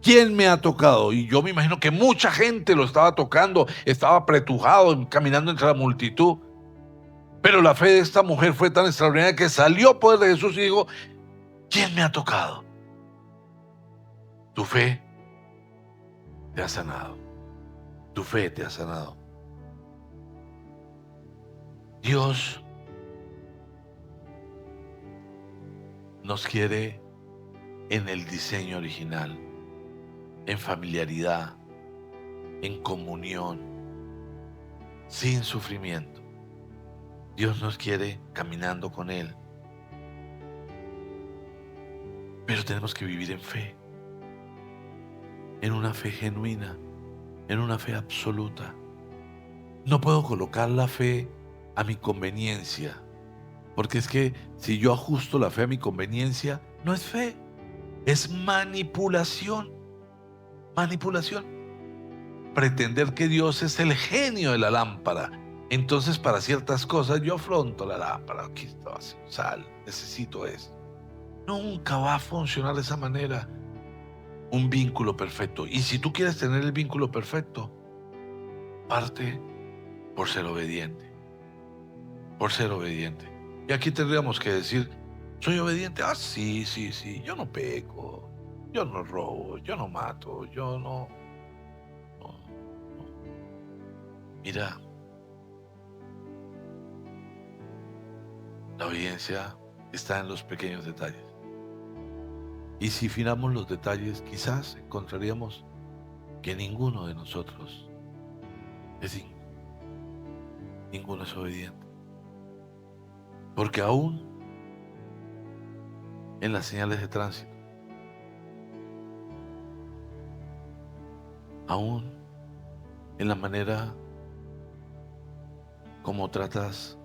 ¿Quién me ha tocado? Y yo me imagino que mucha gente lo estaba tocando, estaba apretujado, caminando entre la multitud. Pero la fe de esta mujer fue tan extraordinaria que salió poder de Jesús y dijo: ¿quién me ha tocado? Tu fe te ha sanado. Tu fe te ha sanado. Dios nos quiere en el diseño original, en familiaridad, en comunión, sin sufrimiento. Dios nos quiere caminando con Él. Pero tenemos que vivir en fe, en una fe genuina, en una fe absoluta. No puedo colocar la fe a mi conveniencia, porque es que si yo ajusto la fe a mi conveniencia, no es fe, es manipulación. Manipulación. Pretender que Dios es el genio de la lámpara. Entonces, para ciertas cosas yo afronto la lámpara. Aquí está, sal, necesito esto. Nunca va a funcionar de esa manera un vínculo perfecto. Y si tú quieres tener el vínculo perfecto, parte por ser obediente. Por ser obediente. Y aquí tendríamos que decir: ¿soy obediente? Ah, sí. Yo no peco, yo no robo, yo no mato, yo no. Mira, la obediencia está en los pequeños detalles. Y si afinamos los detalles, quizás encontraríamos que ninguno de nosotros ninguno es obediente. Porque aún en las señales de tránsito, aún en la manera como tratas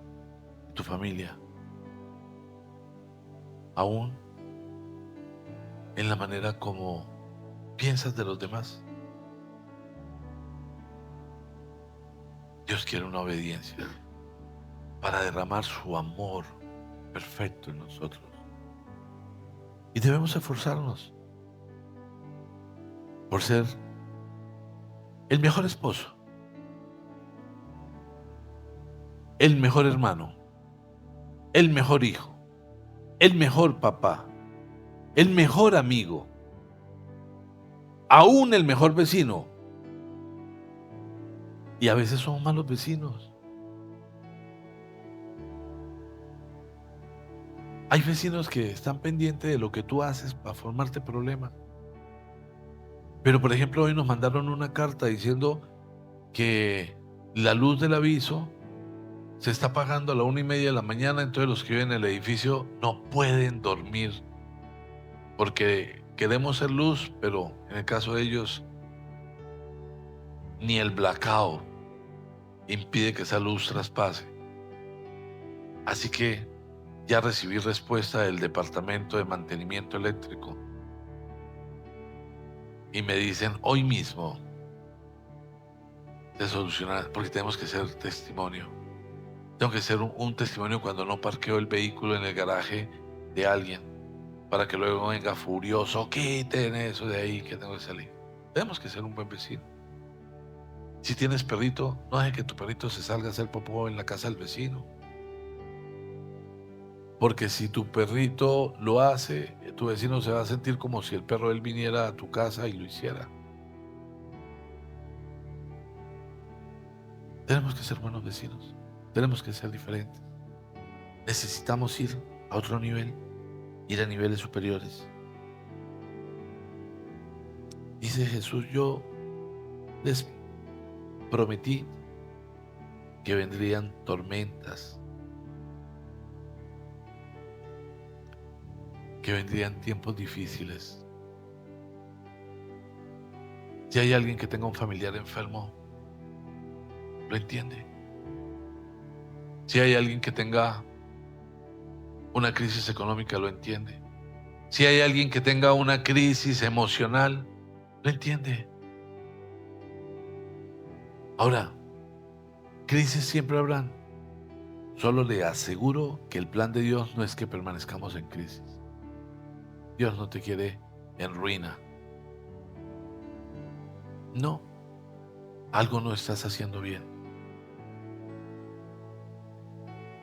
a tu familia, aún en la manera como piensas de los demás, Dios quiere una obediencia para derramar su amor perfecto en nosotros. Y debemos esforzarnos por ser el mejor esposo, el mejor hermano, el mejor hijo, el mejor papá, el mejor amigo, aún el mejor vecino. Y a veces somos malos vecinos. Hay vecinos que están pendientes de lo que tú haces para formarte problemas. Pero por ejemplo, hoy nos mandaron una carta diciendo que la luz del aviso se está apagando a la 1:30 de la mañana, entonces los que viven en el edificio no pueden dormir porque queremos ser luz, pero en el caso de ellos ni el blackout impide que esa luz traspase. Así que ya recibí respuesta del Departamento de Mantenimiento Eléctrico y me dicen hoy mismo de solucionar, porque tenemos que ser testimonio. Tengo que ser un testimonio cuando no parqueo el vehículo en el garaje de alguien para que luego venga furioso: quiten eso de ahí que tengo que salir. Tenemos que ser un buen vecino. Si tienes perrito, no dejes que tu perrito se salga a hacer popó en la casa del vecino. Porque si tu perrito lo hace, tu vecino se va a sentir como si el perro de él viniera a tu casa y lo hiciera. Tenemos que ser buenos vecinos. Tenemos que ser diferentes. Necesitamos ir a otro nivel, ir a niveles superiores. Dice Jesús: yo les prometí que vendrían tormentas, que vendrían tiempos difíciles. Si hay alguien que tenga un familiar enfermo, lo entiende. Si hay alguien que tenga una crisis económica, lo entiende. Si hay alguien que tenga una crisis emocional, lo entiende. Ahora, crisis siempre habrán. Solo le aseguro que el plan de Dios no es que permanezcamos en crisis. Dios no te quiere en ruina. No, algo no estás haciendo bien.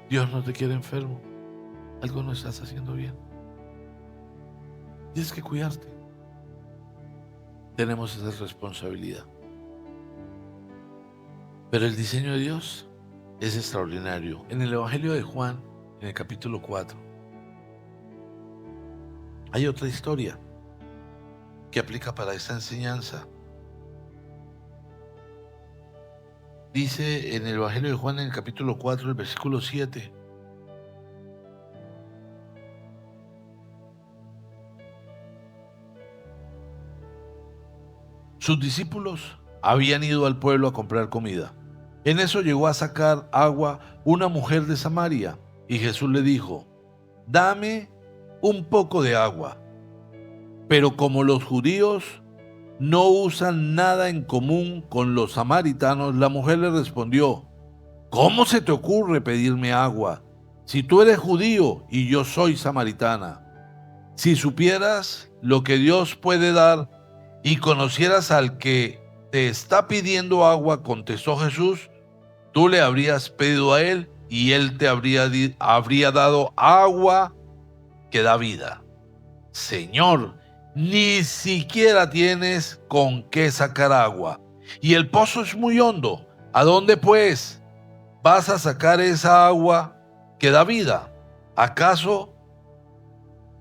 Dios no te quiere enfermo. Algo no estás haciendo bien. Tienes que cuidarte. Tenemos esa responsabilidad. Pero el diseño de Dios es extraordinario. En el Evangelio de Juan, en el capítulo 4, hay otra historia que aplica para esta enseñanza. Dice en el Evangelio de Juan, en el capítulo 4, el versículo 7. Sus discípulos habían ido al pueblo a comprar comida. En eso llegó a sacar agua una mujer de Samaria, y Jesús le dijo: dame un poco de agua. Pero como los judíos no usan nada en común con los samaritanos, la mujer le respondió: ¿cómo se te ocurre pedirme agua, si tú eres judío y yo soy samaritana? Si supieras lo que Dios puede dar y conocieras al que te está pidiendo agua, contestó Jesús, tú le habrías pedido a él y él te habría dado agua que da vida. Señor, ni siquiera tienes con qué sacar agua, y el pozo es muy hondo. ¿A dónde pues vas a sacar esa agua que da vida? ¿Acaso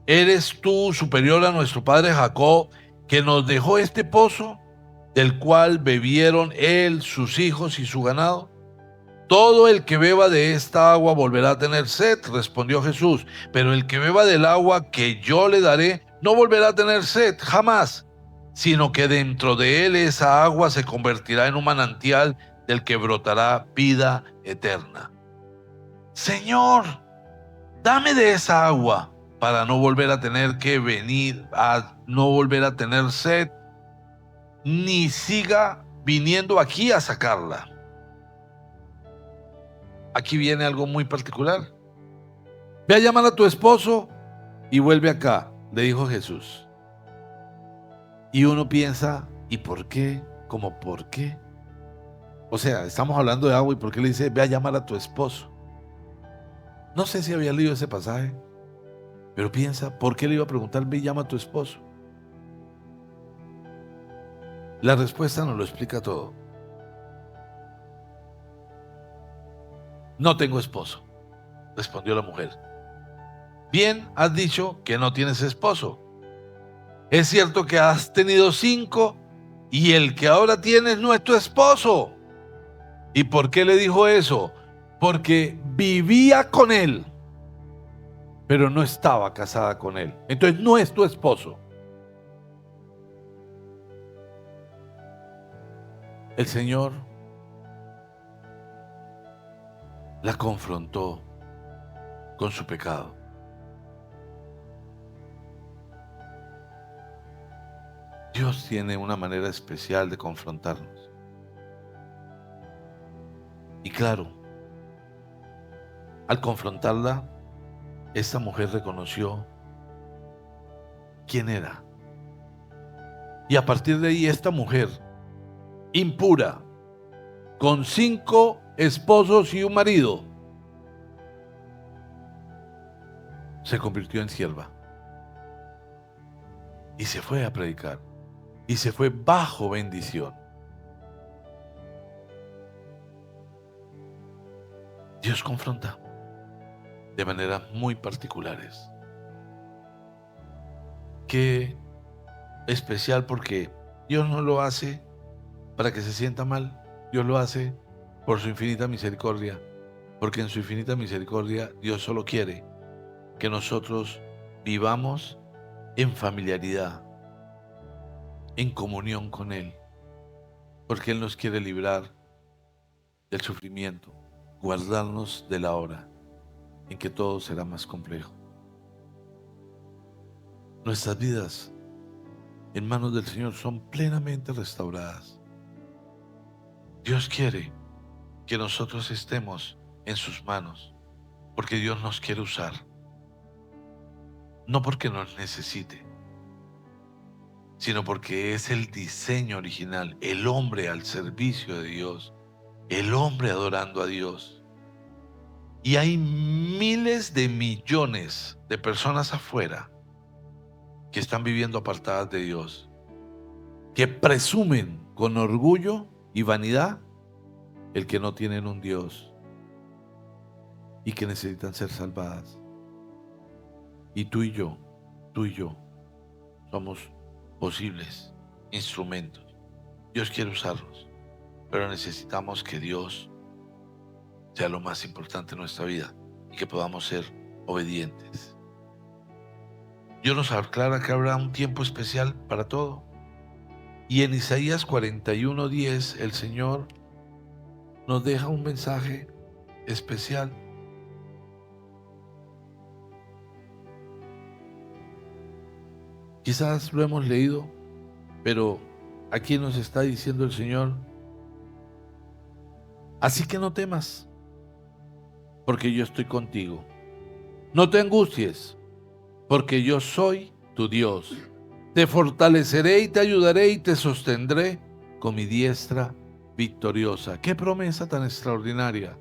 eres tú superior a nuestro padre Jacob, que nos dejó este pozo, del cual bebieron él, sus hijos y su ganado? Todo el que beba de esta agua volverá a tener sed, respondió Jesús, pero el que beba del agua que yo le daré no volverá a tener sed jamás, sino que dentro de él esa agua se convertirá en un manantial del que brotará vida eterna. Señor, dame de esa agua para no volver a tener que venir, no volver a tener sed, ni siga viniendo aquí a sacarla. Aquí viene algo muy particular. Ve a llamar a tu esposo y vuelve acá, le dijo Jesús. Y uno piensa, ¿y por qué? ¿Cómo por qué? O sea, estamos hablando de agua y ¿por qué le dice, ve a llamar a tu esposo? No sé si había leído ese pasaje, pero piensa, ¿por qué le iba a preguntar, ve y llama a tu esposo? La respuesta nos lo explica todo. No tengo esposo, respondió la mujer. Bien, has dicho que no tienes esposo. Es cierto que has tenido 5 y el que ahora tienes no es tu esposo. ¿Y por qué le dijo eso? Porque vivía con él, pero no estaba casada con él. Entonces no es tu esposo. El Señor la confrontó con su pecado. Dios tiene una manera especial de confrontarnos. Y claro, al confrontarla, esta mujer reconoció quién era. Y a partir de ahí, esta mujer, impura, con 5 esposos y un marido, se convirtió en sierva. Y se fue a predicar. Y se fue bajo bendición. Dios confronta de maneras muy particulares. Qué especial, porque Dios no lo hace para que se sienta mal. Dios lo hace por su infinita misericordia, porque en su infinita misericordia Dios solo quiere que nosotros vivamos en familiaridad, en comunión con Él, porque Él nos quiere librar del sufrimiento, guardarnos de la hora en que todo será más complejo. Nuestras vidas en manos del Señor son plenamente restauradas. Dios quiere que nosotros estemos en sus manos, porque Dios nos quiere usar, no porque nos necesite, sino porque es el diseño original, el hombre al servicio de Dios, el hombre adorando a Dios. Y hay miles de millones de personas afuera que están viviendo apartadas de Dios, que presumen con orgullo y vanidad el que no tienen un Dios y que necesitan ser salvadas. Y tú y yo somos posibles instrumentos. Dios quiere usarlos, pero necesitamos que Dios sea lo más importante en nuestra vida y que podamos ser obedientes. Dios nos aclara que habrá un tiempo especial para todo. Y en Isaías 41:10 el Señor nos deja un mensaje especial. Quizás lo hemos leído, pero aquí nos está diciendo el Señor: así que no temas, porque yo estoy contigo. No te angusties, porque yo soy tu Dios. Te fortaleceré y te ayudaré y te sostendré con mi diestra victoriosa. ¡Qué promesa tan extraordinaria!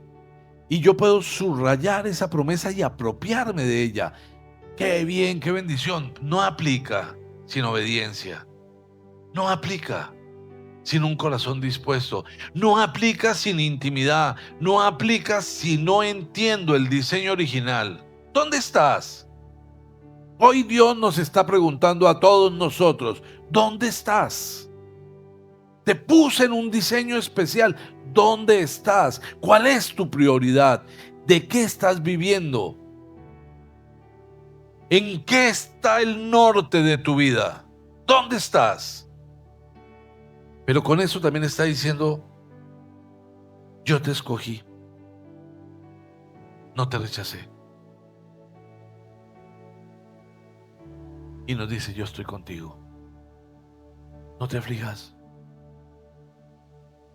Y yo puedo subrayar esa promesa y apropiarme de ella. ¡Qué bien, qué bendición! No aplica sin obediencia. No aplica sin un corazón dispuesto. No aplica sin intimidad. No aplica si no entiendo el diseño original. ¿Dónde estás? Hoy Dios nos está preguntando a todos nosotros: ¿dónde estás? Te puse en un diseño especial. ¿Dónde estás? ¿Cuál es tu prioridad? ¿De qué estás viviendo? ¿En qué está el norte de tu vida? ¿Dónde estás? Pero con eso también está diciendo: yo te escogí, no te rechacé. Y nos dice: yo estoy contigo. No te aflijas.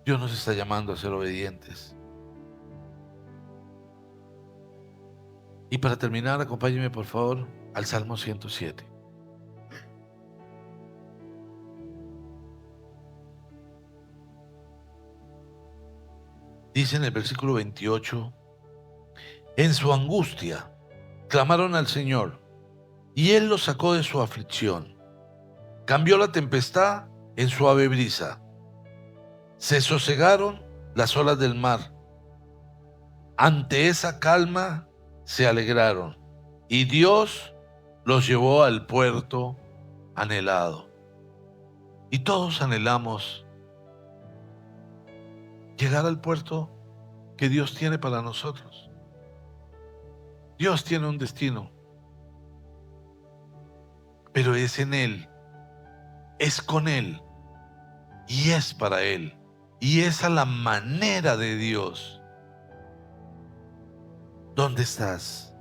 Dios nos está llamando a ser obedientes. Y para terminar, acompáñeme por favor al Salmo 107. Dice en el versículo 28: en su angustia clamaron al Señor, y Él los sacó de su aflicción. Cambió la tempestad en suave brisa. Se sosegaron las olas del mar. Ante esa calma se alegraron, y Dios los llevó al puerto anhelado. Y todos anhelamos llegar al puerto que Dios tiene para nosotros. Dios tiene un destino, pero es en Él, es con Él y es para Él. Y es a la manera de Dios. ¿Dónde estás?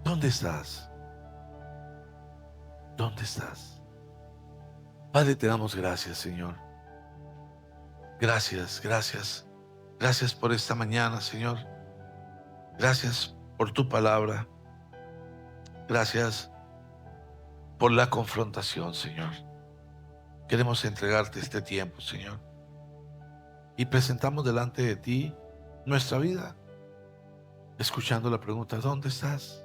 ¿Dónde estás? ¿Dónde estás? Padre, te damos gracias, Señor. Gracias, gracias. Gracias por esta mañana, Señor. Gracias por tu palabra. Gracias por la confrontación, Señor. Queremos entregarte este tiempo, Señor. Y presentamos delante de ti nuestra vida, escuchando la pregunta: ¿dónde estás?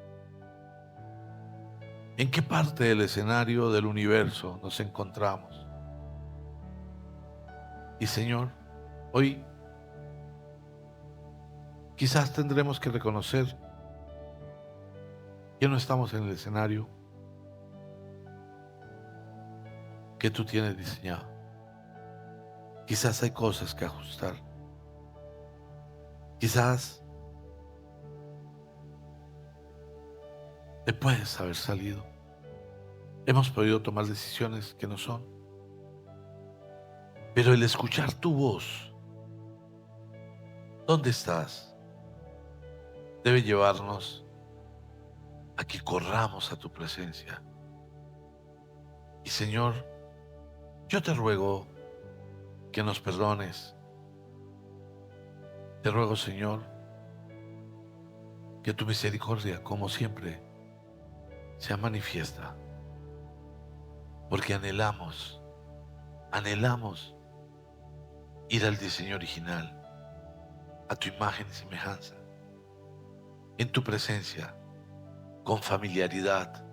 ¿En qué parte del escenario del universo nos encontramos? Y Señor, hoy quizás tendremos que reconocer que no estamos en el escenario que tú tienes diseñado. Quizás hay cosas que ajustar. Quizás te puedes haber salido. Hemos podido tomar decisiones que no son. Pero el escuchar tu voz, ¿dónde estás?, debe llevarnos a que corramos a tu presencia. Y Señor, yo te ruego que nos perdones. Te ruego, Señor, que tu misericordia, como siempre, sea manifiesta. Porque anhelamos ir al diseño original, a tu imagen y semejanza, en tu presencia, con familiaridad,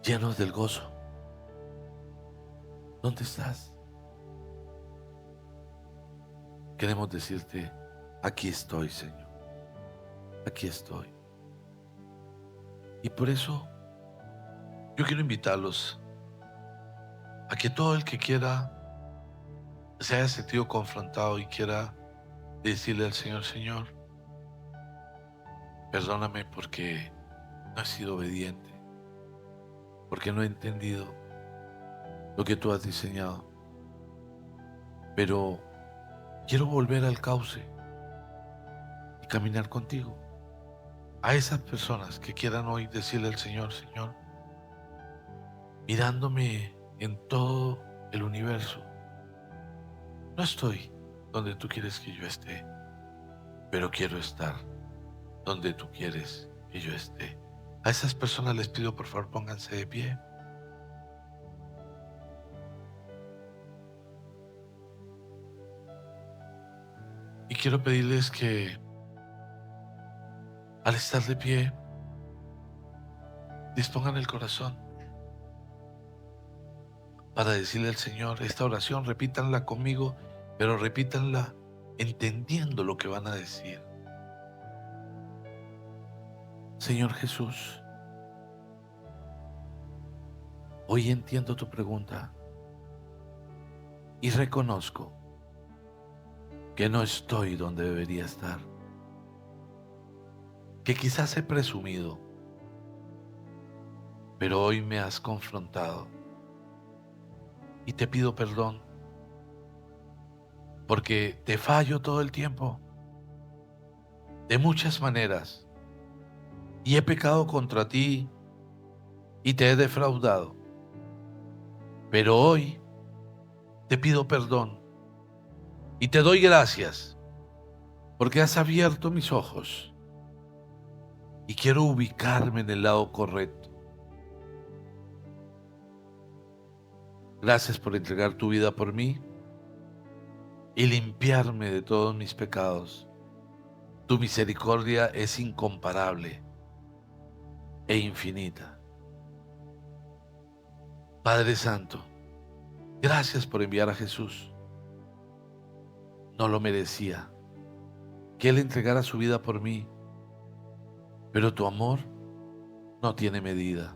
llenos del gozo. ¿Dónde estás? Queremos decirte, aquí estoy, Señor, aquí estoy. Y por eso yo quiero invitarlos a que todo el que quiera se haya sentido confrontado y quiera decirle al Señor, Señor, perdóname porque no he sido obediente, porque no he entendido lo que tú has diseñado, pero quiero volver al cauce y caminar contigo. A esas personas que quieran hoy decirle al Señor, Señor, mirándome en todo el universo, no estoy donde tú quieres que yo esté, pero quiero estar donde tú quieres que yo esté. A esas personas les pido, por favor, pónganse de pie. Y quiero pedirles que al estar de pie, dispongan el corazón para decirle al Señor esta oración. Repítanla conmigo, pero repítanla entendiendo lo que van a decir. Señor Jesús, hoy entiendo tu pregunta y reconozco que no estoy donde debería estar, que quizás he presumido, pero hoy me has confrontado y te pido perdón porque te fallo todo el tiempo, de muchas maneras, y he pecado contra ti y te he defraudado. Pero hoy te pido perdón y te doy gracias porque has abierto mis ojos y quiero ubicarme en el lado correcto. Gracias por entregar tu vida por mí y limpiarme de todos mis pecados. Tu misericordia es incomparable e infinita. Padre Santo, gracias por enviar a Jesús. No lo merecía, que Él entregara su vida por mí, pero tu amor no tiene medida.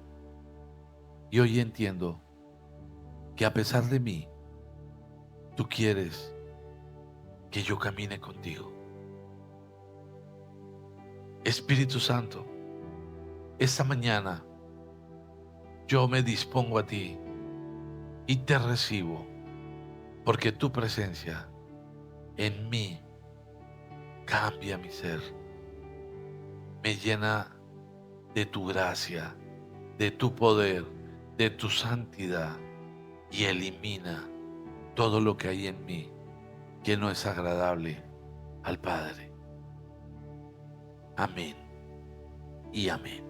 Y hoy entiendo que a pesar de mí, tú quieres que yo camine contigo. Espíritu Santo, esta mañana yo me dispongo a ti y te recibo, porque tu presencia en mí cambia mi ser, me llena de tu gracia, de tu poder, de tu santidad, y elimina todo lo que hay en mí que no es agradable al Padre. Amén y amén.